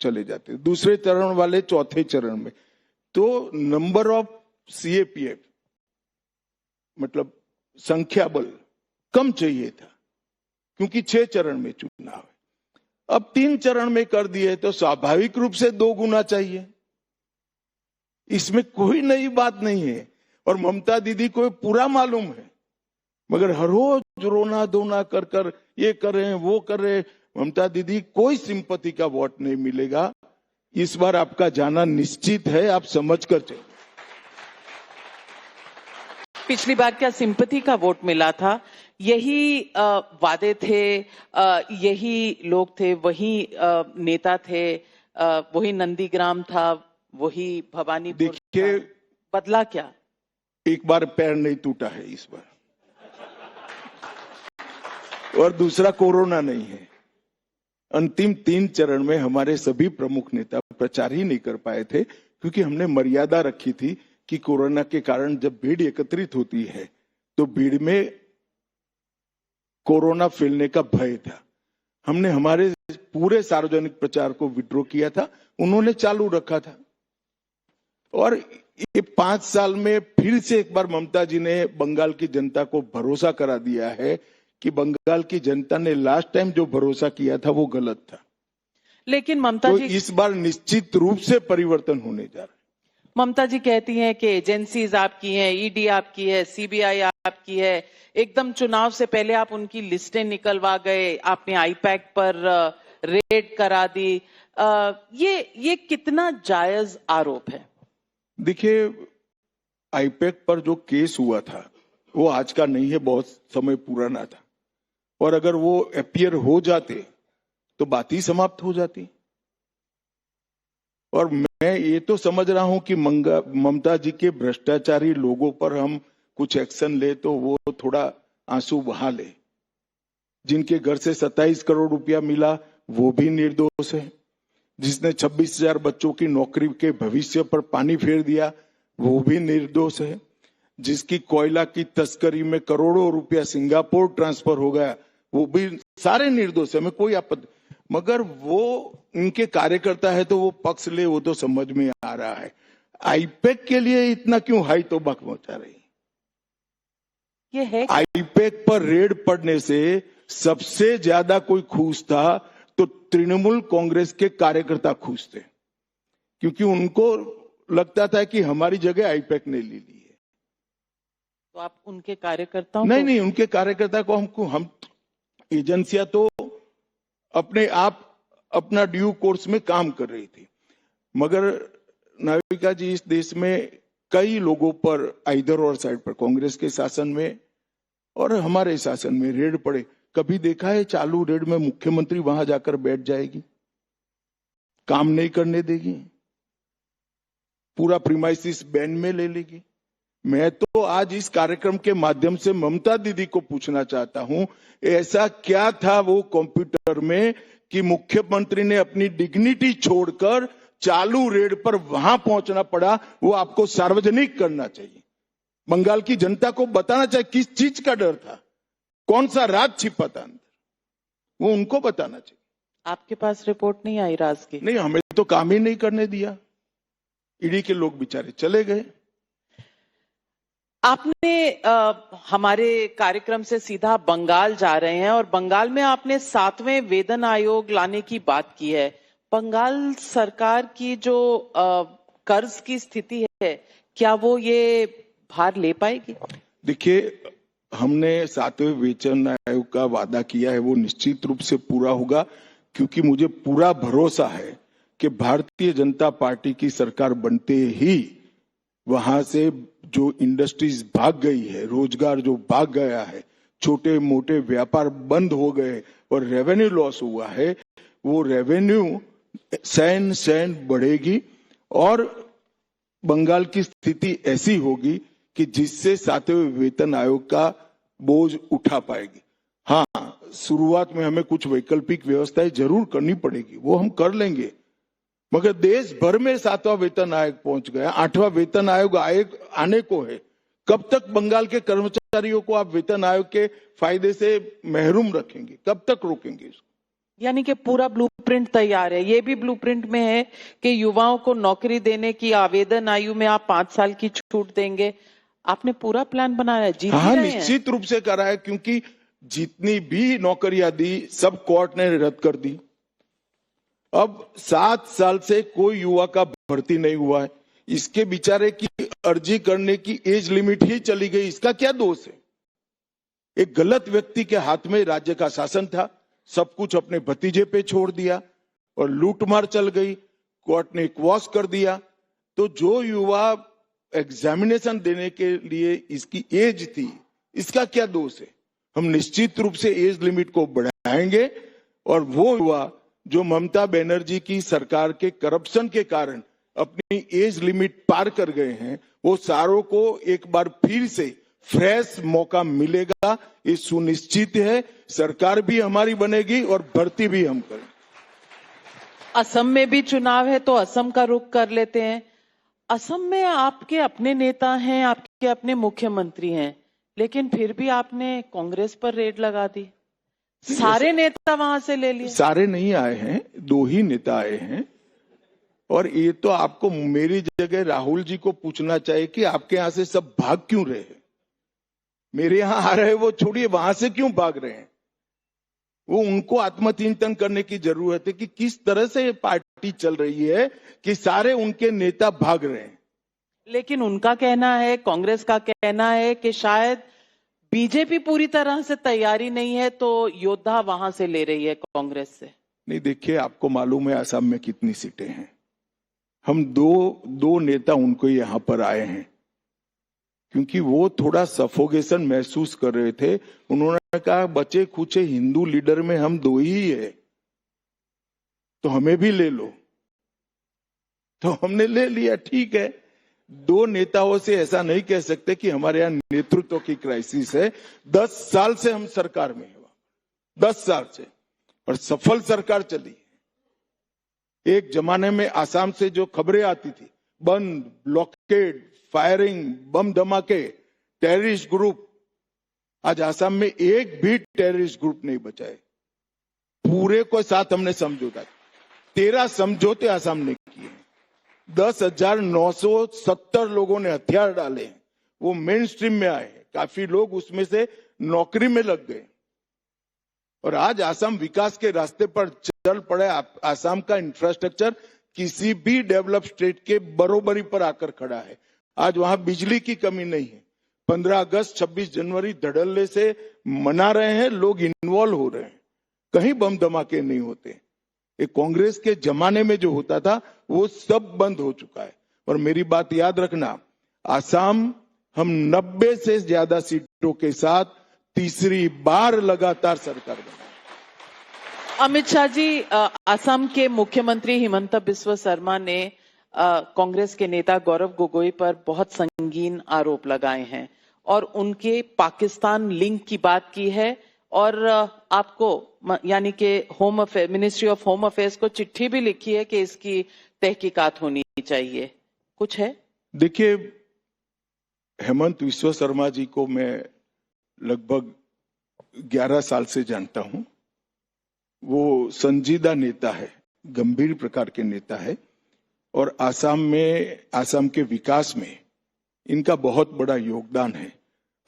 चले जाते, दूसरे चरण वाले चौथे चरण में। तो नंबर ऑफ सीएपीएफ मतलब संख्या बल कम चाहिए था, क्योंकि 6 चरण में चुनाव है। अब 3 चरण में कर दिए तो स्वाभाविक रूप से 2 गुना चाहिए, इसमें कोई नई बात नहीं है। और ममता दीदी को पूरा मालूम है, मगर हर रोज रोना धोना कर कर ये कर रहे हैं वो कर रहे हैं। ममता दीदी कोई सिंपैथी का वोट नहीं मिलेगा, इस बार आपका जाना निश्चित है, आप समझ कर चलिए। पिछली बार क्या सिंपैथी का वोट मिला था? यही वादे थे, यही लोग थे, वही नेता थे, वही नंदीग्राम था, वही भवानीपुर। देखिए, बदला क्या? एक बार पैर नहीं टूटा है इस बार, और दूसरा कोरोना नहीं है। अंतिम 3 चरण में हमारे सभी प्रमुख नेता प्रचार ही नहीं कर पाए थे, क्योंकि हमने मर्यादा रखी थी कि कोरोना के कारण जब भीड़ एकत्रित होती है तो भीड़ में कोरोना फैलने का भय था। हमने हमारे पूरे सार्वजनिक प्रचार को विड्रॉ किया था, उन्होंने चालू रखा था। और ये 5 साल में फिर से एक बार ममता जी ने बंगाल की जनता को भरोसा करा दिया है कि बंगाल की जनता ने लास्ट टाइम जो भरोसा किया था वो गलत था। लेकिन ममता तो जी इस बार निश्चित रूप से परिवर्तन होने जा रहा है। ममता जी कहती हैं कि एजेंसीज आपकी हैं, ईडी आपकी है, सीबीआई आपकी है। एकदम चुनाव से पहले आप उनकी लिस्टें निकलवा गए, आपने आईपैक पर रेड करा दी। ये कितना जायज आरोप है? देखिए, आईपैक पर जो केस हुआ था वो आज का नहीं है, बहुत समय पुराना था। और अगर वो अपीयर हो जाते तो बात ही समाप्त हो जाती। और मैं ये तो समझ रहा हूं कि ममता जी के भ्रष्टाचारी लोगों पर हम कुछ एक्शन ले तो वो थोड़ा आंसू बहा ले। जिनके घर से 27 करोड़ रुपया मिला वो भी निर्दोष है। जिसने 26,000 बच्चों की नौकरी के भविष्य पर पानी फेर दिया वो भी निर्दोष है। जिसकी कोयला की तस्करी में करोड़ों रुपया सिंगापुर ट्रांसफर हो गया वो भी, सारे निर्दोष है, मैं कोई आपत्ति। मगर वो उनके कार्यकर्ता है तो वो पक्ष ले, वो तो समझ में आ रहा है। आईपैक के लिए इतना क्यों हाई तो बक मचा रही? ये है आईपैक पर रेड पड़ने से सबसे ज्यादा कोई खुश था तो तृणमूल कांग्रेस के कार्यकर्ता खुश थे, क्योंकि उनको लगता था कि हमारी जगह आईपैक ने ले ली है। तो आप उनके कार्यकर्ताओं नहीं, उनके कार्यकर्ता को हम एजेंसियां तो अपने आप अपना ड्यू कोर्स में काम कर रही थी। मगर नाविका जी, इस देश में कई लोगों पर इधर और साइड पर, कांग्रेस के शासन में और हमारे शासन में रेड पड़े। कभी देखा है चालू रेड में मुख्यमंत्री वहां जाकर बैठ जाएगी, काम नहीं करने देगी, पूरा प्रीमाइसिस बैन में ले लेगी? मैं तो आज इस कार्यक्रम के माध्यम से ममता दीदी को पूछना चाहता हूं, ऐसा क्या था वो कंप्यूटर में कि मुख्यमंत्री ने अपनी डिग्निटी छोड़कर चालू रेड पर वहां पहुंचना पड़ा? वो आपको सार्वजनिक करना चाहिए, बंगाल की जनता को बताना चाहिए किस चीज का डर था, कौन सा राज छिपा था अंदर, वो उनको बताना चाहिए। आपके पास रिपोर्ट नहीं आई राज की? नहीं, हमें तो काम ही नहीं करने दिया, ईडी के लोग बेचारे चले गए। आपने हमारे कार्यक्रम से सीधा बंगाल जा रहे हैं और बंगाल में आपने 7वें वेतन आयोग लाने की बात की है। बंगाल सरकार की जो कर्ज की स्थिति है, क्या वो ये भार ले पाएगी? देखिए, हमने 7वें वेतन आयोग का वादा किया है, वो निश्चित रूप से पूरा होगा, क्योंकि मुझे पूरा भरोसा है कि भारतीय जनता पार्टी की सरकार बनते ही वहां से जो इंडस्ट्रीज भाग गई है, रोजगार जो भाग गया है, छोटे मोटे व्यापार बंद हो गए और रेवेन्यू लॉस हुआ है, वो रेवेन्यू सैन बढ़ेगी और बंगाल की स्थिति ऐसी होगी कि जिससे 7वें वेतन आयोग का बोझ उठा पाएगी। हाँ, शुरुआत में हमें कुछ वैकल्पिक व्यवस्थाएं जरूर करनी पड़ेगी, वो हम कर लेंगे। मगर देश भर में 7वां वेतन आयोग पहुंच गया, 8वां वेतन आयोग आने को है। कब तक बंगाल के कर्मचारियों को आप वेतन आयोग के फायदे से महरूम रखेंगे? कब तक रोकेंगे इसको? यानी कि पूरा ब्लूप्रिंट तैयार है। ये भी ब्लूप्रिंट में है कि युवाओं को नौकरी देने की आवेदन आयु में आप 5 साल की छूट देंगे। आपने पूरा प्लान बनाया है? जीत हाँ, रहे हैं? निश्चित रूप से करा है, क्योंकि जितनी भी नौकरियां दी सब कोर्ट ने रद्द कर दी। अब 7 साल से कोई युवा का भर्ती नहीं हुआ है। इसके बेचारे की अर्जी करने की एज लिमिट ही चली गई, इसका क्या दोष है? एक गलत व्यक्ति के हाथ में राज्य का शासन था, सब कुछ अपने भतीजे पे छोड़ दिया और लूटमार चल गई, कोर्ट ने क्वॉश कर दिया। तो जो युवा एग्जामिनेशन देने के लिए इसकी एज थी, इसका क्या दोष है? हम निश्चित रूप से एज लिमिट को बढ़ाएंगे और वो युवा जो ममता बनर्जी की सरकार के करप्शन के कारण अपनी एज लिमिट पार कर गए हैं, वो सारों को एक बार फिर से फ्रेश मौका मिलेगा, ये सुनिश्चित है। सरकार भी हमारी बनेगी और भर्ती भी हम करेंगे। असम में भी चुनाव है तो असम का रुख कर लेते हैं। असम में आपके अपने नेता हैं, आपके अपने मुख्यमंत्री हैं, लेकिन फिर भी आपने कांग्रेस पर रेड लगा दी। सारे नेता वहां से ले लिए? सारे नहीं आए हैं, 2 ही नेता आए हैं। और ये तो आपको मेरी जगह राहुल जी को पूछना चाहिए कि आपके यहां से सब भाग क्यों रहे हैं? मेरे यहां आ रहे हैं वो छोड़िए, वहां से क्यों भाग रहे हैं? वो उनको आत्मचिंतन करने की जरूरत है कि किस तरह से ये पार्टी चल रही है कि सारे उनके नेता भाग रहे हैं। लेकिन उनका कहना है, कांग्रेस का कहना है कि शायद बीजेपी पूरी तरह से तैयारी नहीं है तो योद्धा वहां से ले रही है कांग्रेस से। नहीं, देखिए, आपको मालूम है असम में कितनी सीटें हैं। हम दो नेता उनको यहां पर आए हैं क्योंकि वो थोड़ा सफोकेशन महसूस कर रहे थे। उन्होंने कहा बचे खुचे हिंदू लीडर में हम 2 ही है, तो हमें भी ले लो। तो हमने ले लिया, ठीक है। 2 नेताओं से ऐसा नहीं कह सकते कि हमारे यहाँ नेतृत्व की क्राइसिस है। 10 साल से हम सरकार में है, 10 साल से, और सफल सरकार चली। एक जमाने में आसाम से जो खबरें आती थी, बंद, ब्लॉकेड, फायरिंग, बम धमाके, टेररिस्ट ग्रुप, आज आसाम में एक भी टेररिस्ट ग्रुप नहीं बचा है। पूरे को साथ हमने समझौता, 13 समझौते आसाम ने किए। 10,970 लोगों ने हथियार डाले हैं, वो मेन स्ट्रीम में आए हैं। काफी लोग उसमें से नौकरी में लग गए और आज आसाम विकास के रास्ते पर चल पड़े। आसाम का इंफ्रास्ट्रक्चर किसी भी डेवलप स्टेट के बरोबरी पर आकर खड़ा है। आज वहां बिजली की कमी नहीं है। 15 अगस्त 26 जनवरी धड़ल्ले से मना रहे हैं, लोग इन्वॉल्व हो रहे हैं, कहीं बम धमाके नहीं होते। एक कांग्रेस के जमाने में जो होता था वो सब बंद हो चुका है। और मेरी बात याद रखना, आसाम हम 90 से ज्यादा सीटों के साथ तीसरी बार लगातार सरकार बना। अमित शाह जी, असम के मुख्यमंत्री हिमंता बिस्वा शर्मा ने कांग्रेस के नेता गौरव गोगोई पर बहुत संगीन आरोप लगाए हैं और उनके पाकिस्तान लिंक की बात की है और आपको यानी कि मिनिस्ट्री ऑफ होम अफेयर्स को चिट्ठी भी लिखी है कि इसकी तहकीकात होनी चाहिए। कुछ है? देखिए, हेमंत विश्व शर्मा जी को मैं लगभग 11 साल से जानता हूं। वो संजीदा नेता है, गंभीर प्रकार के नेता है और आसाम के विकास में इनका बहुत बड़ा योगदान है।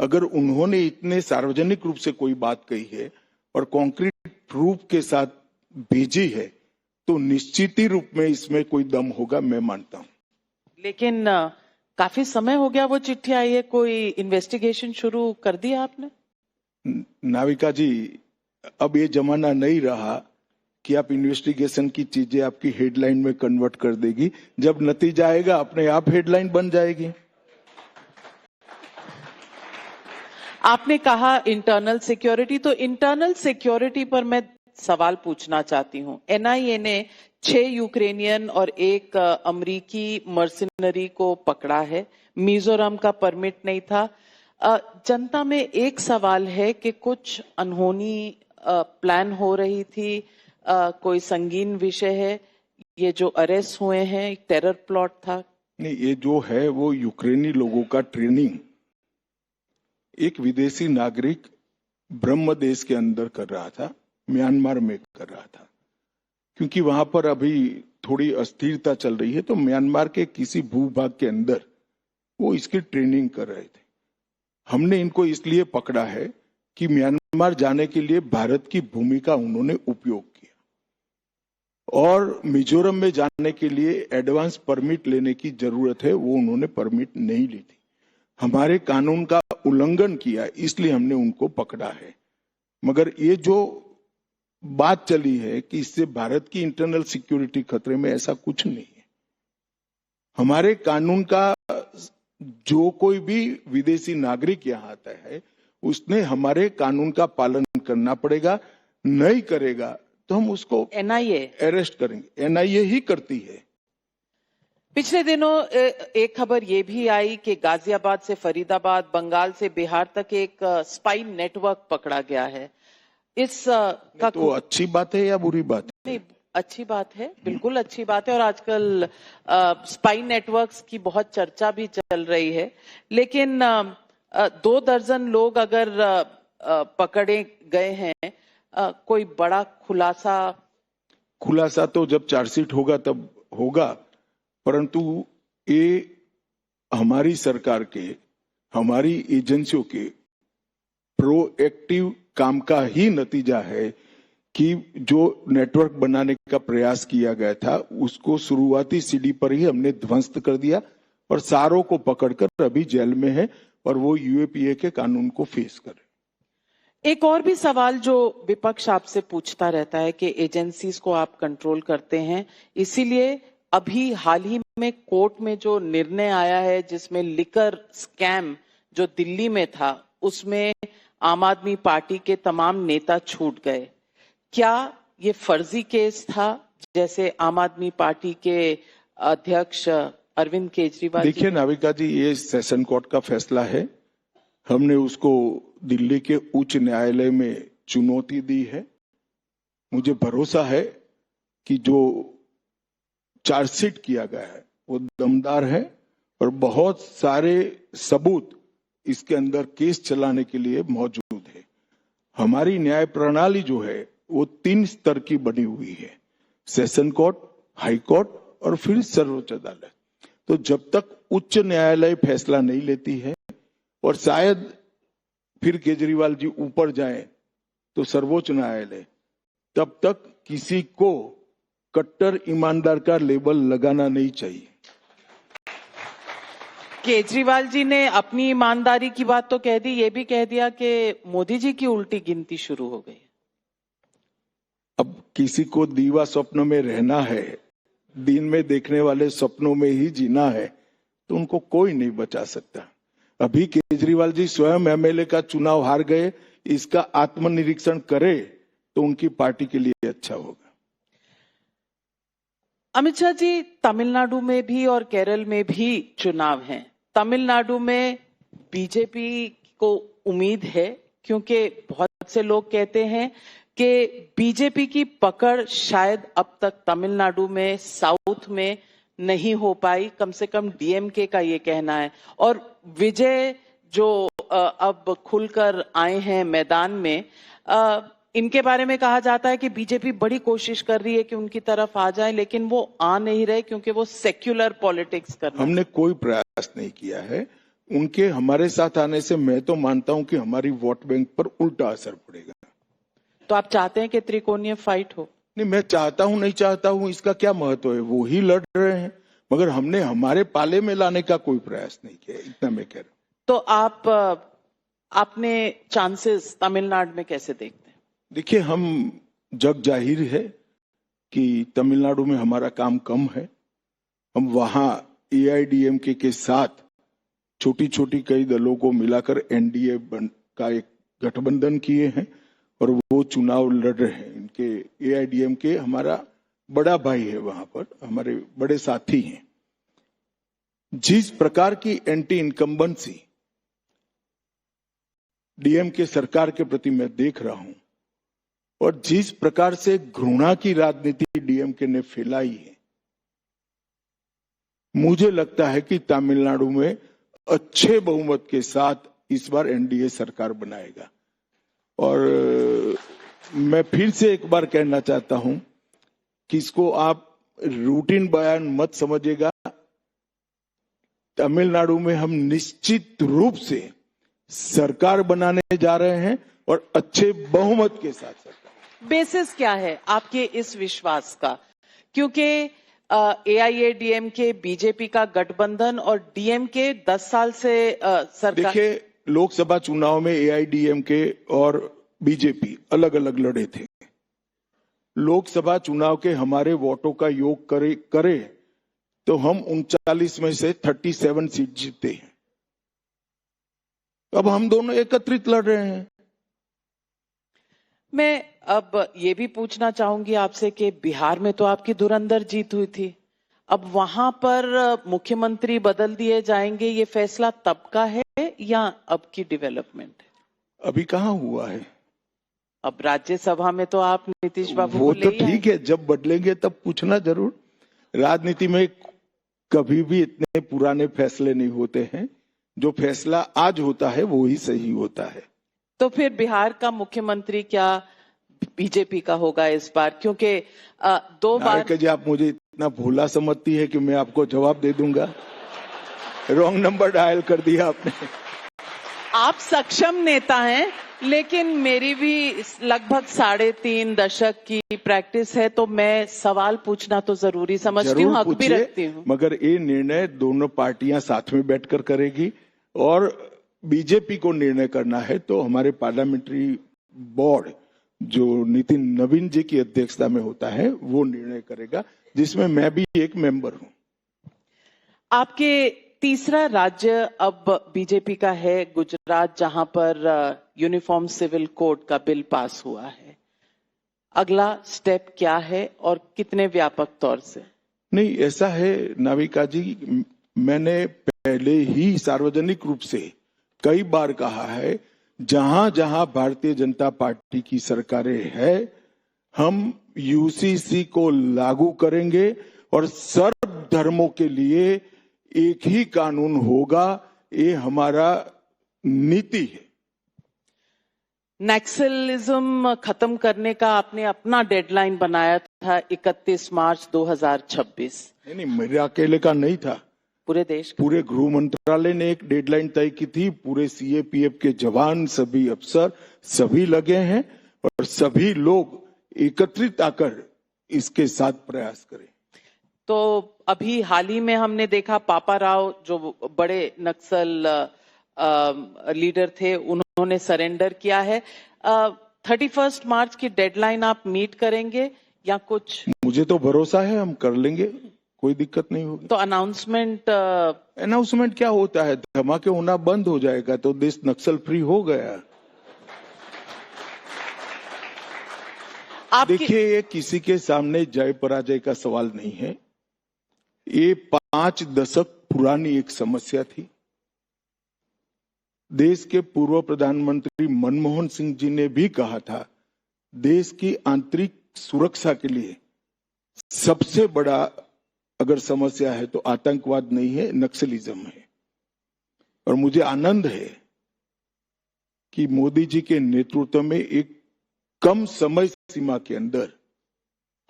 अगर उन्होंने इतने सार्वजनिक रूप से कोई बात कही है और कॉन्क्रीट प्रूफ के साथ भेजी है तो निश्चित ही रूप में इसमें कोई दम होगा, मैं मानता हूं। लेकिन काफी समय हो गया वो चिट्ठी आई है, कोई इन्वेस्टिगेशन शुरू कर दिया आपने? नाविका जी, अब ये जमाना नहीं रहा कि आप इन्वेस्टिगेशन की चीजें आपकी हेडलाइन में कन्वर्ट कर देगी। जब नतीजा आएगा अपने आप हेडलाइन बन जाएगी। आपने कहा इंटरनल सिक्योरिटी, तो इंटरनल सिक्योरिटी पर मैं सवाल पूछना चाहती हूं। एनआईए ने 6 यूक्रेनियन और 1 अमेरिकी मर्सिनरी को पकड़ा है। मिजोरम का परमिट नहीं था। जनता में एक सवाल है कि कुछ अनहोनी प्लान हो रही थी, कोई संगीन विषय है? ये जो अरेस्ट हुए हैं एक टेरर प्लॉट था? नहीं, ये जो है वो यूक्रेनी लोगों का ट्रेनिंग एक विदेशी नागरिक ब्रह्म देश के अंदर कर रहा था, म्यांमार में कर रहा था, क्योंकि वहां पर अभी थोड़ी अस्थिरता चल रही है, तो म्यांमार के किसी भूभाग के अंदर वो इसकी ट्रेनिंग कर रहे थे। हमने इनको इसलिए पकड़ा है कि म्यांमार जाने के लिए भारत की भूमि का उन्होंने उपयोग किया और मिजोरम में जाने के लिए एडवांस परमिट लेने की जरूरत है, वो उन्होंने परमिट नहीं ली थी। हमारे कानून का उल्लंघन किया, इसलिए हमने उनको पकड़ा है। मगर ये जो बात चली है कि इससे भारत की इंटरनल सिक्योरिटी खतरे में, ऐसा कुछ नहीं है। हमारे कानून का जो कोई भी विदेशी नागरिक यहाँ आता है उसने हमारे कानून का पालन करना पड़ेगा, नहीं करेगा तो हम उसको एनआईए अरेस्ट करेंगे। एनआईए ही करती है। पिछले दिनों एक खबर ये भी आई कि गाजियाबाद से फरीदाबाद, बंगाल से बिहार तक एक स्पाई नेटवर्क पकड़ा गया है। इस का तो अच्छी बात है या बुरी बात है? नहीं, अच्छी बात है, बिल्कुल अच्छी बात है। और आजकल स्पाई नेटवर्क्स की बहुत चर्चा भी चल रही है, लेकिन 2 दर्जन लोग अगर पकड़े गए हैं, कोई बड़ा खुलासा तो जब चार्जशीट होगा तब होगा, परंतु ये हमारी सरकार के, हमारी एजेंसियों के प्रोएक्टिव काम का ही नतीजा है कि जो नेटवर्क बनाने का प्रयास किया गया था उसको शुरुआती सीढ़ी पर ही हमने ध्वस्त कर दिया और सारों को पकड़कर अभी जेल में है और वो यूएपीए के कानून को फेस कर रहे। एक और भी सवाल जो विपक्ष आपसे पूछता रहता है कि एजेंसीज को आप कंट्रोल करते हैं, इसीलिए अभी हाल ही में कोर्ट में जो निर्णय आया है जिसमें लिकर स्कैम जो दिल्ली में था उसमें आम आदमी पार्टी के तमाम नेता छूट गए। क्या ये फर्जी केस था जैसे आम आदमी पार्टी के अध्यक्ष अरविंद केजरीवाल? देखिए नाविका जी, ये सेशन कोर्ट का फैसला है। हमने उसको दिल्ली के उच्च न्यायालय में चुनौती दी है। मुझे भरोसा है कि जो चार्जशीट किया गया है वो दमदार है और बहुत सारे सबूत इसके अंदर केस चलाने के लिए मौजूद है। हमारी न्याय प्रणाली जो है वो 3 स्तर की बनी हुई है, सेशन कोर्ट, हाई कोर्ट और फिर सर्वोच्च अदालत। तो जब तक उच्च न्यायालय फैसला नहीं लेती है और शायद फिर केजरीवाल जी ऊपर जाए तो सर्वोच्च न्यायालय, तब तक किसी को कट्टर ईमानदार का लेबल लगाना नहीं चाहिए। केजरीवाल जी ने अपनी ईमानदारी की बात तो कह दी, ये भी कह दिया कि मोदी जी की उल्टी गिनती शुरू हो गई। अब किसी को दीवा स्वप्न में रहना है, दिन में देखने वाले सपनों में ही जीना है, तो उनको कोई नहीं बचा सकता। अभी केजरीवाल जी स्वयं एमएलए का चुनाव हार गए, इसका आत्मनिरीक्षण करे तो उनकी पार्टी के लिए अच्छा होगा। अमित शाह जी, तमिलनाडु में भी और केरल में भी चुनाव हैं। तमिलनाडु में बीजेपी को उम्मीद है क्योंकि बहुत से लोग कहते हैं कि बीजेपी की पकड़ शायद अब तक तमिलनाडु में, साउथ में नहीं हो पाई, कम से कम डीएमके का ये कहना है। और विजय जो अब खुलकर आए हैं मैदान में, इनके बारे में कहा जाता है कि बीजेपी बड़ी कोशिश कर रही है कि उनकी तरफ आ जाए, लेकिन वो आ नहीं रहे क्योंकि वो सेक्युलर पॉलिटिक्स कर रहे हैं। हमने कोई प्रयास नहीं किया है उनके हमारे साथ आने से। मैं तो मानता हूं कि हमारी वोट बैंक पर उल्टा असर पड़ेगा। तो आप चाहते हैं कि त्रिकोणीय फाइट हो? नहीं, मैं चाहता हूं नहीं चाहता हूं इसका क्या महत्व है, वो ही लड़ रहे हैं, मगर हमने हमारे पाले में लाने का कोई प्रयास नहीं किया, इतना मैं कह रहा हूं। तो आपने चांसेस तमिलनाडु में कैसे देखते हैं? देखिए, हम जग जाहिर है कि तमिलनाडु में हमारा काम कम है। हम वहां एआईडीएमके के साथ छोटी छोटी कई दलों को मिलाकर एनडीए का एक गठबंधन किए हैं और वो चुनाव लड़ रहे हैं। इनके एआईडीएमके हमारा बड़ा भाई है, वहां पर हमारे बड़े साथी हैं। जिस प्रकार की एंटी इनकम्बेंसी डीएमके सरकार के प्रति मैं देख रहा हूं, और जिस प्रकार से घृणा की राजनीति डीएमके ने फैलाई है, मुझे लगता है कि तमिलनाडु में अच्छे बहुमत के साथ इस बार एनडीए सरकार बनाएगा। और मैं फिर से एक बार कहना चाहता हूं कि इसको आप रूटीन बयान मत समझिएगा। तमिलनाडु में हम निश्चित रूप से सरकार बनाने जा रहे हैं और अच्छे बहुमत के साथ सरकार। बेसिस क्या है आपके इस विश्वास का? क्योंकि एआईएडीएमके बीजेपी का गठबंधन और डीएमके 10 साल से सरकार। देखिए, लोकसभा चुनाव में एआईडीएमके और बीजेपी अलग अलग लड़े थे। लोकसभा चुनाव के हमारे वोटों का योग करे तो हम 39 में से 37 सीट जीते हैं। अब हम दोनों एकत्रित लड़ रहे हैं। मैं अब ये भी पूछना चाहूंगी आपसे कि बिहार में तो आपकी धुरंधर जीत हुई थी, अब वहां पर मुख्यमंत्री बदल दिए जाएंगे, ये फैसला तब का है या अब की डेवलपमेंट है? अभी कहाँ हुआ है? अब राज्यसभा में तो आप नीतीश बाबू वो को तो ले ही ठीक है, जब बदलेंगे तब पूछना जरूर। राजनीति में कभी भी इतने पुराने फैसले नहीं होते हैं। जो फैसला आज होता है वो ही सही होता है। तो फिर बिहार का मुख्यमंत्री क्या बीजेपी का होगा इस बार? क्योंकि 2 बार जी, आप मुझे इतना भोला समझती है कि मैं आपको जवाब दे दूंगा? रॉन्ग नंबर डायल कर दिया आपने। आप सक्षम नेता हैं, लेकिन मेरी भी लगभग 3.5 दशक की प्रैक्टिस है, तो मैं सवाल पूछना तो जरूरी समझती हूँ, हक भी रखती हूँ। मगर ये निर्णय दोनों पार्टियां साथ में बैठकर करेगी और बीजेपी को निर्णय करना है तो हमारे पार्लियामेंट्री बोर्ड जो नितिन नवीन जी की अध्यक्षता में होता है वो निर्णय करेगा, जिसमें मैं भी एक मेंबर हूं। आपके तीसरा राज्य अब बीजेपी का है गुजरात, जहां पर यूनिफॉर्म सिविल कोड का बिल पास हुआ है। अगला स्टेप क्या है और कितने व्यापक तौर से? नहीं, ऐसा है नाविका जी, मैंने पहले ही सार्वजनिक रूप से कई बार कहा है, जहां जहां भारतीय जनता पार्टी की सरकारें हैं, हम यूसीसी को लागू करेंगे और सर्व धर्मों के लिए एक ही कानून होगा। ये हमारा नीति है। नक्सलिज्म खत्म करने का आपने अपना डेडलाइन बनाया था 31 मार्च 2026। नहीं, मेरे अकेले का नहीं था, पूरे देश का। पूरे गृह मंत्रालय ने एक डेडलाइन तय की थी। पूरे सीएपीएफ के जवान, सभी अफसर, सभी लगे हैं और सभी लोग एकत्रित आकर इसके साथ प्रयास करें। तो अभी हाल ही में हमने देखा पापा राव जो बड़े नक्सल लीडर थे, उन्होंने सरेंडर किया है। 31 मार्च की डेडलाइन आप मीट करेंगे या कुछ? मुझे तो भरोसा है हम कर लेंगे, कोई दिक्कत नहीं होगी। तो अनाउंसमेंट क्या होता है? धमाके होना बंद हो जाएगा तो देश नक्सल फ्री हो गया। देखिए, ये किसी के सामने जय पराजय का सवाल नहीं है। ये 5 दशक पुरानी एक समस्या थी। देश के पूर्व प्रधानमंत्री मनमोहन सिंह जी ने भी कहा था, देश की आंतरिक सुरक्षा के लिए सबसे बड़ा अगर समस्या है तो आतंकवाद नहीं है, नक्सलिज्म है। और मुझे आनंद है कि मोदी जी के नेतृत्व में एक कम समय सीमा के अंदर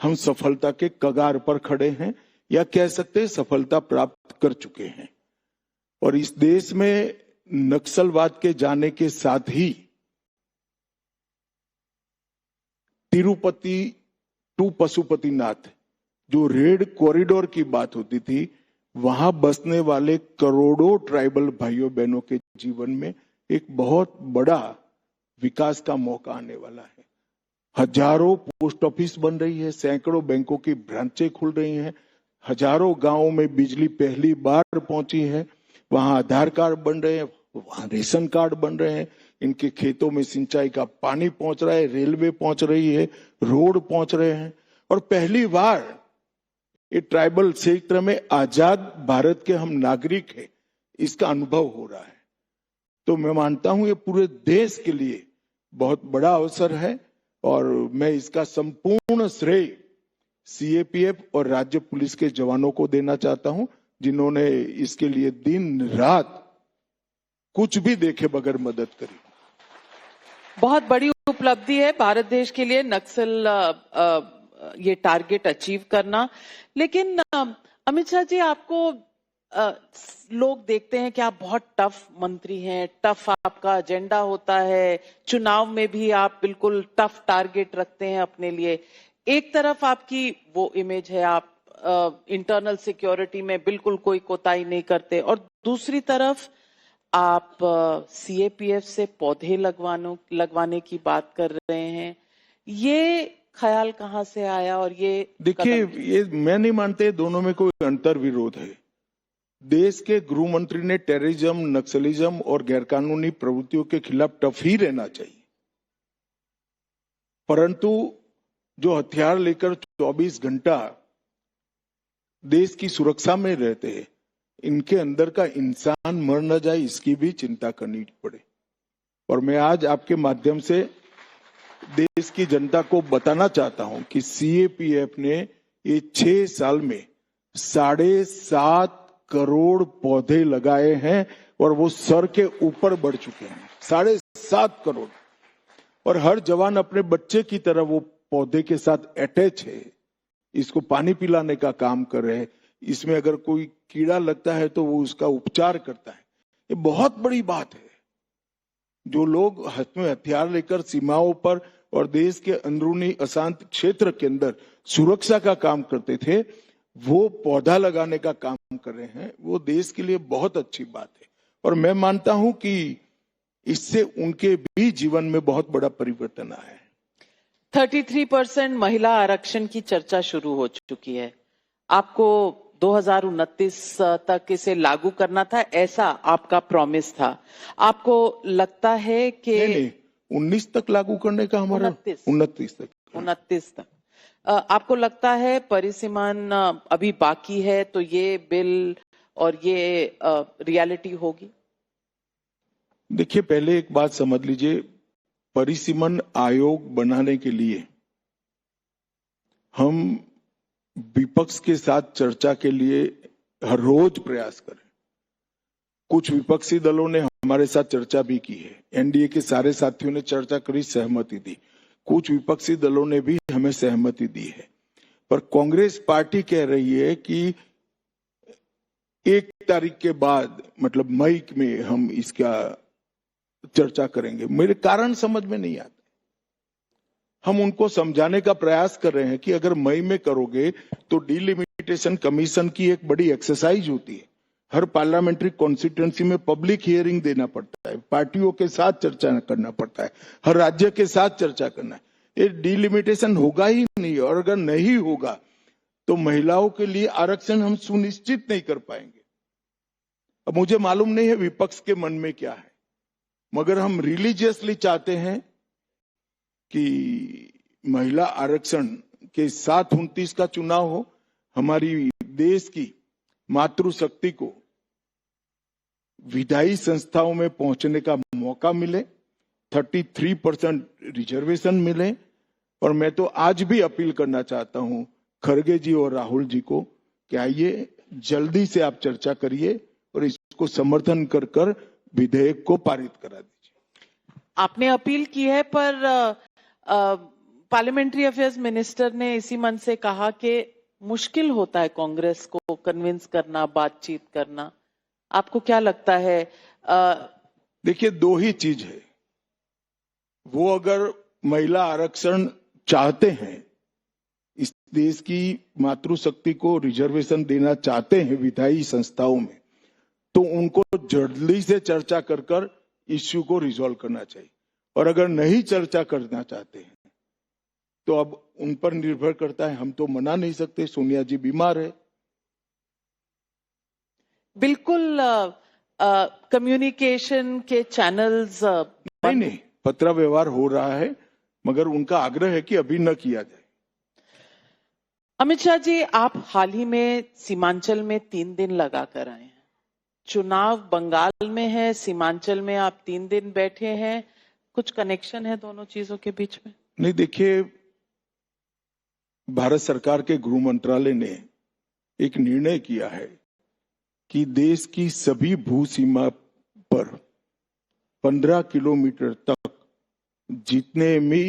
हम सफलता के कगार पर खड़े हैं, या कह सकते हैं सफलता प्राप्त कर चुके हैं। और इस देश में नक्सलवाद के जाने के साथ ही तिरुपति टू पशुपतिनाथ जो रेड कॉरिडोर की बात होती थी, वहां बसने वाले करोड़ों ट्राइबल भाइयों बहनों के जीवन में एक बहुत बड़ा विकास का मौका आने वाला है। हजारों पोस्ट ऑफिस बन रही है, सैकड़ों बैंकों की ब्रांचें खुल रही हैं, हजारों गांवों में बिजली पहली बार पहुंची है, वहां आधार कार्ड बन रहे हैं, वहां रेशन कार्ड बन रहे हैं, इनके खेतों में सिंचाई का पानी पहुंच रहा है, रेलवे पहुंच रही है, रोड पहुंच रहे हैं। और पहली बार ये ट्राइबल क्षेत्र में आजाद भारत के हम नागरिक हैं, इसका अनुभव हो रहा है। तो मैं मानता हूं ये पूरे देश के लिए बहुत बड़ा अवसर है और मैं इसका संपूर्ण श्रेय सीएपीएफ और राज्य पुलिस के जवानों को देना चाहता हूं, जिन्होंने इसके लिए दिन रात कुछ भी देखे बगैर मदद करी। बहुत बड़ी उपलब्धि है भारत देश के लिए नक्सल ये टारगेट अचीव करना। लेकिन अमित शाह जी, आपको लोग देखते हैं कि आप बहुत टफ मंत्री हैं, टफ आपका एजेंडा होता है, चुनाव में भी आप बिल्कुल टफ टारगेट रखते हैं अपने लिए। एक तरफ आपकी वो इमेज है, आप इंटरनल सिक्योरिटी में बिल्कुल कोई कोताही नहीं करते, और दूसरी तरफ आप सीएपीएफ से पौधे लगवाने की बात कर रहे हैं। ये ख्याल कहां से आया? और ये देखिए, ये मैं नहीं मानते दोनों में कोई अंतर विरोध है। देश के गृह मंत्री ने टेररिज्म, नक्सलिज्म और गैरकानूनी प्रवृत्तियों के खिलाफ टफ ही रहना चाहिए, परंतु जो हथियार लेकर 24 घंटा देश की सुरक्षा में रहते हैं, इनके अंदर का इंसान मर न जाए, इसकी भी चिंता करनी पड़े। और मैं आज आपके माध्यम से देश की जनता को बताना चाहता हूं कि सीएपीएफ ने ये 6 साल में 7.5 करोड़ पौधे लगाए हैं और वो सर के ऊपर बढ़ चुके हैं। 7.5 करोड़। और हर जवान अपने बच्चे की तरह वो पौधे के साथ अटैच है, इसको पानी पिलाने का काम कर रहे हैं। इसमें अगर कोई कीड़ा लगता है तो वो उसका उपचार करता है। ये बहुत बड़ी बात है। जो लोग हाथ में हथियार लेकर सीमाओं पर और देश के अंदरूनी अशांत क्षेत्र के अंदर सुरक्षा का काम करते थे, वो पौधा लगाने का काम कर रहे हैं। वो देश के लिए बहुत अच्छी बात है और मैं मानता हूं कि इससे उनके भी जीवन में बहुत बड़ा परिवर्तन आया है। 33% महिला आरक्षण की चर्चा शुरू हो चुकी है। आपको 2029 तक इसे लागू करना था, ऐसा आपका प्रॉमिस था। आपको लगता है कि नहीं, 19 तक लागू करने का हमारा 29 तक। आपको लगता है परिसीमन अभी बाकी है तो ये बिल और ये रियलिटी होगी? देखिए, पहले एक बात समझ लीजिए, परिसीमन आयोग बनाने के लिए हम विपक्ष के साथ चर्चा के लिए हर रोज प्रयास करें। कुछ विपक्षी दलों ने हमारे साथ चर्चा भी की है, एनडीए के सारे साथियों ने चर्चा करी, सहमति दी। कुछ विपक्षी दलों ने भी हमें सहमति दी है, पर कांग्रेस पार्टी कह रही है कि 1 तारीख के बाद, मतलब मई में हम इसका चर्चा करेंगे। मेरे कारण समझ में नहीं आते। हम उनको समझाने का प्रयास कर रहे हैं कि अगर मई में करोगे तो डिलिमिटेशन कमीशन की एक बड़ी एक्सरसाइज होती है। हर पार्लियामेंट्री कॉन्स्टिट्यूएंसी में पब्लिक हियरिंग देना पड़ता है, पार्टियों के साथ चर्चा करना पड़ता है, हर राज्य के साथ चर्चा करना है। ये डिलिमिटेशन होगा ही नहीं, और अगर नहीं होगा तो महिलाओं के लिए आरक्षण हम सुनिश्चित नहीं कर पाएंगे। अब मुझे मालूम नहीं है विपक्ष के मन में क्या है, मगर हम रिलीजियसली चाहते हैं कि महिला आरक्षण के साथ 29 का चुनाव हो, हमारी देश की मातृशक्ति को विधायी संस्थाओं में पहुंचने का मौका मिले, 33% रिजर्वेशन मिले। और मैं तो आज भी अपील करना चाहता हूं खड़गे जी और राहुल जी को कि आइए, जल्दी से आप चर्चा करिए और इसको समर्थन कर विधेयक को पारित करा दीजिए। आपने अपील की है, पर पार्लियामेंट्री अफेयर्स मिनिस्टर ने इसी मन से कहा कि मुश्किल होता है कांग्रेस को कन्विंस करना, बातचीत करना। आपको क्या लगता है? देखिए, 2 ही चीज है। वो अगर महिला आरक्षण चाहते हैं, इस देश की मातृशक्ति को रिजर्वेशन देना चाहते हैं विधायी संस्थाओं में, तो उनको जल्दी से चर्चा कर इश्यू को रिजॉल्व करना चाहिए। और अगर नहीं चर्चा करना चाहते हैं तो अब उन पर निर्भर करता है। हम तो मना नहीं सकते, सोनिया जी बीमार है। बिल्कुल कम्युनिकेशन के चैनल्स नहीं, पत्र व्यवहार हो रहा है, मगर उनका आग्रह है कि अभी न किया जाए। अमित शाह जी, आप हाल ही में सीमांचल में 3 दिन लगा कर आए हैं। चुनाव बंगाल में है, सीमांचल में आप 3 दिन बैठे हैं। कुछ कनेक्शन है दोनों चीजों के बीच में? नहीं, देखिए, भारत सरकार के गृह मंत्रालय ने एक निर्णय किया है कि देश की सभी भू सीमा पर 15 किलोमीटर तक जितने भी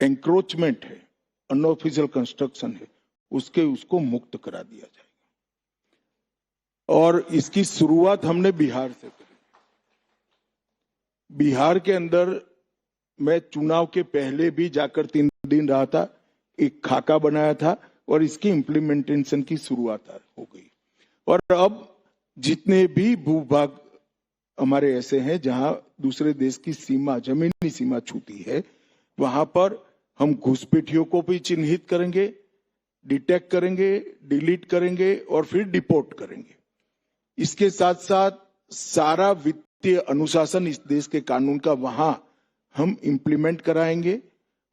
एंक्रोचमेंट है, अनऑफिशियल कंस्ट्रक्शन है, उसको मुक्त करा दिया जाएगा। और इसकी शुरुआत हमने बिहार से करी। बिहार के अंदर मैं चुनाव के पहले भी जाकर 3 दिन रहा था, एक खाका बनाया था और इसकी इम्प्लीमेंटेशन की शुरुआत हो गई। और अब जितने भी भूभाग हमारे ऐसे हैं जहां दूसरे देश की सीमा, जमीनी सीमा छूती है, वहां पर हम घुसपैठियों को भी चिन्हित करेंगे, डिटेक्ट करेंगे, डिलीट करेंगे और फिर डिपोर्ट करेंगे। इसके साथ साथ सारा वित्तीय अनुशासन इस देश के कानून का वहां हम इम्प्लीमेंट कराएंगे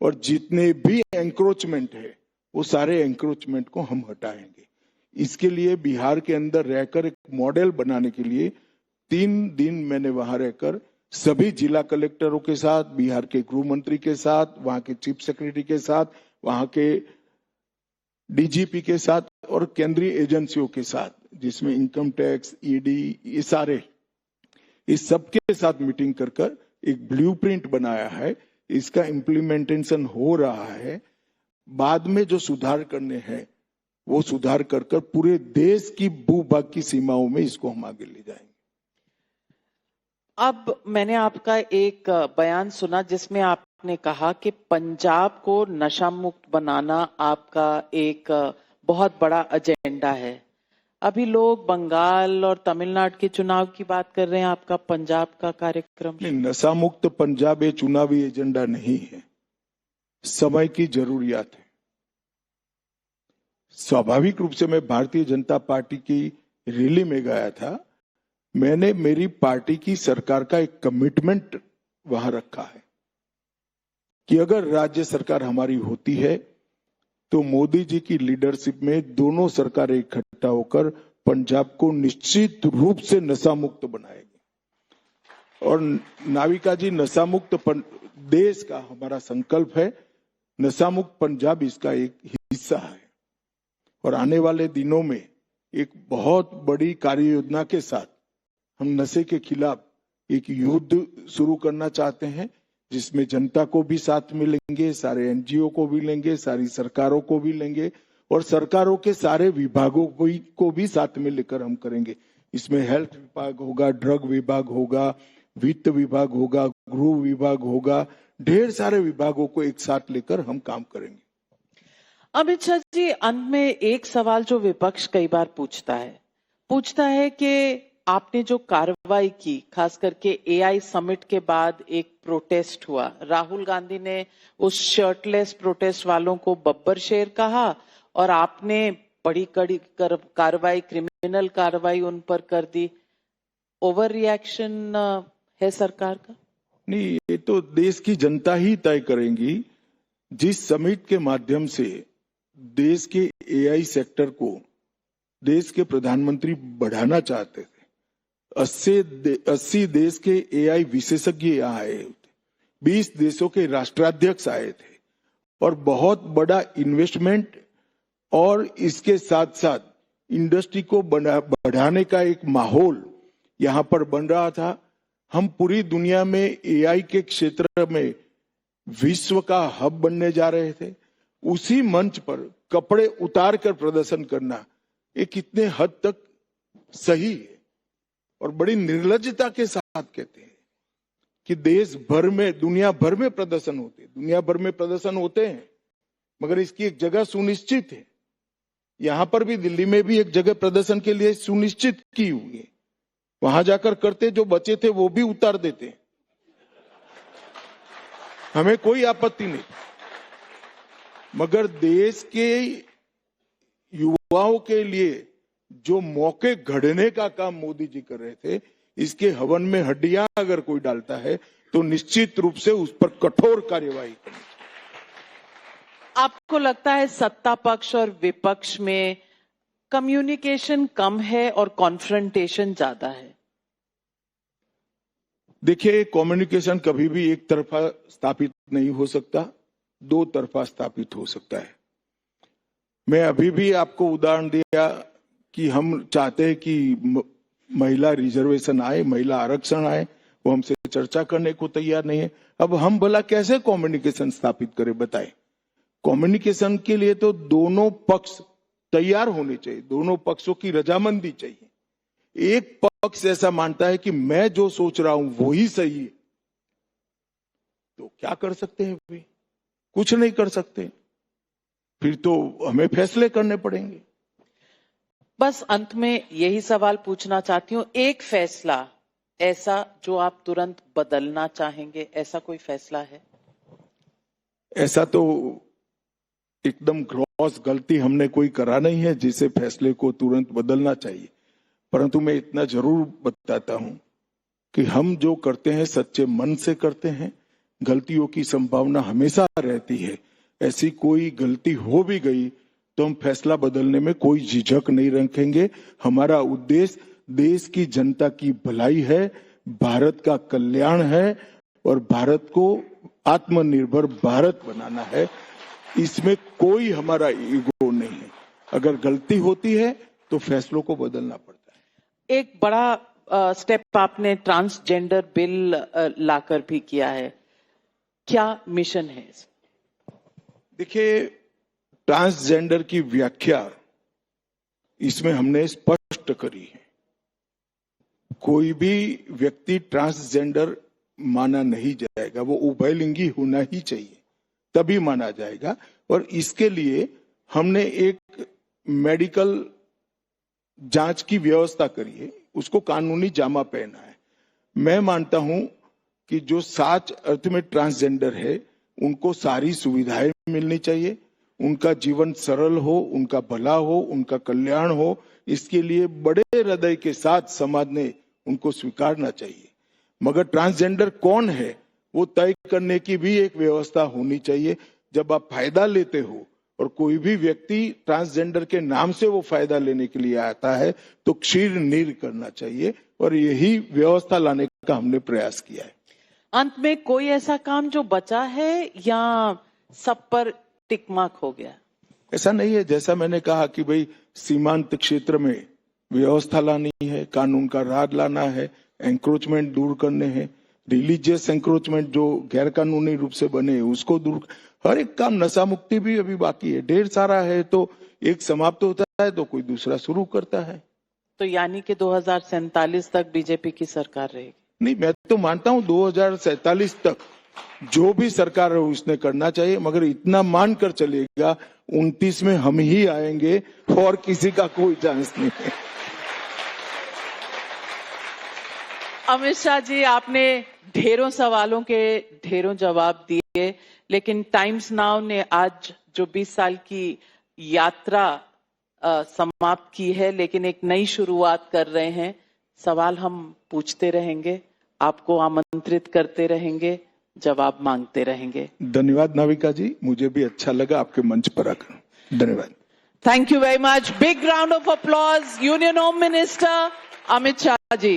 और जितने भी एंक्रोचमेंट है वो सारे एंक्रोचमेंट को हम हटाएंगे। इसके लिए बिहार के अंदर रहकर एक मॉडल बनाने के लिए 3 दिन मैंने वहां रहकर सभी जिला कलेक्टरों के साथ, बिहार के गृह मंत्री के साथ, वहां के चीफ सेक्रेटरी के साथ, वहां के डीजीपी के साथ और केंद्रीय एजेंसियों के साथ, जिसमें इनकम टैक्स, ईडी, ये सारे, इस सबके साथ मीटिंग कर एक ब्लूप्रिंट बनाया है। इसका इम्प्लीमेंटेशन हो रहा है। बाद में जो सुधार करने हैं वो सुधार कर पूरे देश की भूभाग की सीमाओं में इसको हम आगे ले जाएंगे। अब मैंने आपका एक बयान सुना जिसमें आपने कहा कि पंजाब को नशा मुक्त बनाना आपका एक बहुत बड़ा एजेंडा है। अभी लोग बंगाल और तमिलनाडु के चुनाव की बात कर रहे हैं, आपका पंजाब का कार्यक्रम? नहीं, नशा मुक्त पंजाब ये चुनावी एजेंडा नहीं है, समय की जरूरियात है। स्वाभाविक रूप से मैं भारतीय जनता पार्टी की रैली में गया था। मैंने मेरी पार्टी की सरकार का एक कमिटमेंट वहां रखा है कि अगर राज्य सरकार हमारी होती है तो मोदी जी की लीडरशिप में दोनों सरकारें इकट्ठा होकर पंजाब को निश्चित रूप से नशा मुक्त बनाएगी। और नाविका जी, नशा मुक्त देश का हमारा संकल्प है, नशा मुक्त पंजाब इसका एक हिस्सा है। और आने वाले दिनों में एक बहुत बड़ी कार्य योजना के साथ हम नशे के खिलाफ एक युद्ध शुरू करना चाहते हैं, जिसमें जनता को भी साथ में लेंगे, सारे एनजीओ को भी लेंगे, सारी सरकारों को भी लेंगे और सरकारों के सारे विभागों को भी साथ में लेकर हम करेंगे। इसमें हेल्थ विभाग होगा, ड्रग विभाग होगा, वित्त विभाग होगा, गृह विभाग होगा, ढेर सारे विभागों को एक साथ लेकर हम काम करेंगे। अमित शाह जी, अंत में एक सवाल जो विपक्ष कई बार पूछता है कि आपने जो कार्रवाई की, खास करके एआई समिट के बाद एक प्रोटेस्ट हुआ, राहुल गांधी ने उस शर्टलेस प्रोटेस्ट वालों को बब्बर शेर कहा और आपने बड़ी कड़ी कार्रवाई, क्रिमिनल कार्रवाई उन पर कर दी। ओवर रिएक्शन है सरकार का? नहीं, ये तो देश की जनता ही तय करेंगी। जिस समिट के माध्यम से देश के एआई सेक्टर को देश के प्रधानमंत्री बढ़ाना चाहते थे, 80 देश के एआई विशेषज्ञ यहाँ आए थे, 20 देशों के राष्ट्राध्यक्ष आए थे और बहुत बड़ा इन्वेस्टमेंट और इसके साथ साथ इंडस्ट्री को बढ़ाने का एक माहौल यहाँ पर बन रहा था। हम पूरी दुनिया में एआई के क्षेत्र में विश्व का हब बनने जा रहे थे। उसी मंच पर कपड़े उतार कर प्रदर्शन करना ये कितने हद तक सही है और बड़ी निर्लज्जता के साथ कहते हैं कि देश भर में, दुनिया भर में प्रदर्शन होते हैं, मगर इसकी एक जगह सुनिश्चित है। यहां पर भी, दिल्ली में भी एक जगह प्रदर्शन के लिए सुनिश्चित की हुई है। वहां जाकर करते, जो बचे थे वो भी उतार देते, हमें कोई आपत्ति नहीं। मगर देश के युवाओं के लिए जो मौके घड़ने का काम मोदी जी कर रहे थे, इसके हवन में हड्डियां अगर कोई डालता है तो निश्चित रूप से उस पर कठोर कार्यवाही करनी। आपको लगता है सत्ता पक्ष और विपक्ष में कम्युनिकेशन कम है और कॉन्फ्रंटेशन ज्यादा है? देखिए, कम्युनिकेशन कभी भी एक तरफा स्थापित नहीं हो सकता। दो तरफा स्थापित हो सकता है। मैं अभी भी आपको उदाहरण दिया कि हम चाहते हैं कि महिला रिजर्वेशन आए, महिला आरक्षण आए, वो हमसे चर्चा करने को तैयार नहीं है। अब हम भला कैसे कम्युनिकेशन स्थापित करें, बताएं। कम्युनिकेशन के लिए तो दोनों पक्ष तैयार होने चाहिए, दोनों पक्षों की रजामंदी चाहिए। एक पक्ष ऐसा मानता है कि मैं जो सोच रहा हूं वही सही है, तो क्या कर सकते हैं भाई? कुछ नहीं कर सकते, फिर तो हमें फैसले करने पड़ेंगे। बस अंत में यही सवाल पूछना चाहती हूँ, एक फैसला ऐसा जो आप तुरंत बदलना चाहेंगे, ऐसा कोई फैसला है? ऐसा तो एकदम ग्रॉस गलती हमने कोई करा नहीं है जिसे फैसले को तुरंत बदलना चाहिए, परंतु मैं इतना जरूर बताता हूं कि हम जो करते हैं सच्चे मन से करते हैं। गलतियों की संभावना हमेशा रहती है, ऐसी कोई गलती हो भी गई तो हम फैसला बदलने में कोई झिझक नहीं रखेंगे। हमारा उद्देश्य देश की जनता की भलाई है, भारत का कल्याण है और भारत को आत्मनिर्भर भारत बनाना है। इसमें कोई हमारा ईगो नहीं है। अगर गलती होती है तो फैसलों को बदलना पड़ता है। एक बड़ा स्टेप आपने ट्रांसजेंडर बिल लाकर भी किया है, क्या मिशन है? देखिए, ट्रांसजेंडर की व्याख्या इसमें हमने स्पष्ट करी है। कोई भी व्यक्ति ट्रांसजेंडर माना नहीं जाएगा, वो उभयलिंगी होना ही चाहिए, तभी माना जाएगा। और इसके लिए हमने एक मेडिकल जांच की व्यवस्था करी है, उसको कानूनी जामा पहना है। मैं मानता हूं कि जो सच अर्थ में ट्रांसजेंडर है उनको सारी सुविधाएं मिलनी चाहिए, उनका जीवन सरल हो, उनका भला हो, उनका कल्याण हो। इसके लिए बड़े हृदय के साथ समाज ने उनको स्वीकारना चाहिए। मगर ट्रांसजेंडर कौन है वो तय करने की भी एक व्यवस्था होनी चाहिए। जब आप फायदा लेते हो और कोई भी व्यक्ति ट्रांसजेंडर के नाम से वो फायदा लेने के लिए आता है तो क्षीर नीर करना चाहिए, और यही व्यवस्था लाने का हमने प्रयास किया है। अंत में कोई ऐसा काम जो बचा है या सब पर टिक मार्क हो गया? ऐसा नहीं है, जैसा मैंने कहा कि भाई सीमांत क्षेत्र में व्यवस्था लानी है, कानून का राज लाना है, एंक्रोचमेंट दूर करने हैं, रिलीजियस एंक्रोचमेंट जो गैर कानूनी रूप से बने उसको दूर, हर एक काम, नशा मुक्ति भी अभी बाकी है, ढेर सारा है। तो एक समाप्त होता है तो कोई दूसरा शुरू करता है। तो यानी कि 2047 तक बीजेपी की सरकार रहेगी? नहीं, मैं तो मानता हूं 2047 तक जो भी सरकार है उसने करना चाहिए, मगर इतना मानकर चलेगा 29 में हम ही आएंगे और किसी का कोई चांस नहीं है। अमित शाह जी, आपने ढेरों सवालों के ढेरों जवाब दिए, लेकिन टाइम्स नाउ ने आज जो 20 साल की यात्रा समाप्त की है, लेकिन एक नई शुरुआत कर रहे हैं। सवाल हम पूछते रहेंगे, आपको आमंत्रित करते रहेंगे, जवाब मांगते रहेंगे। धन्यवाद नाविका जी, मुझे भी अच्छा लगा आपके मंच पर आकर। धन्यवाद। Thank you very much. Big round of applause union home minister Amit Shah ji.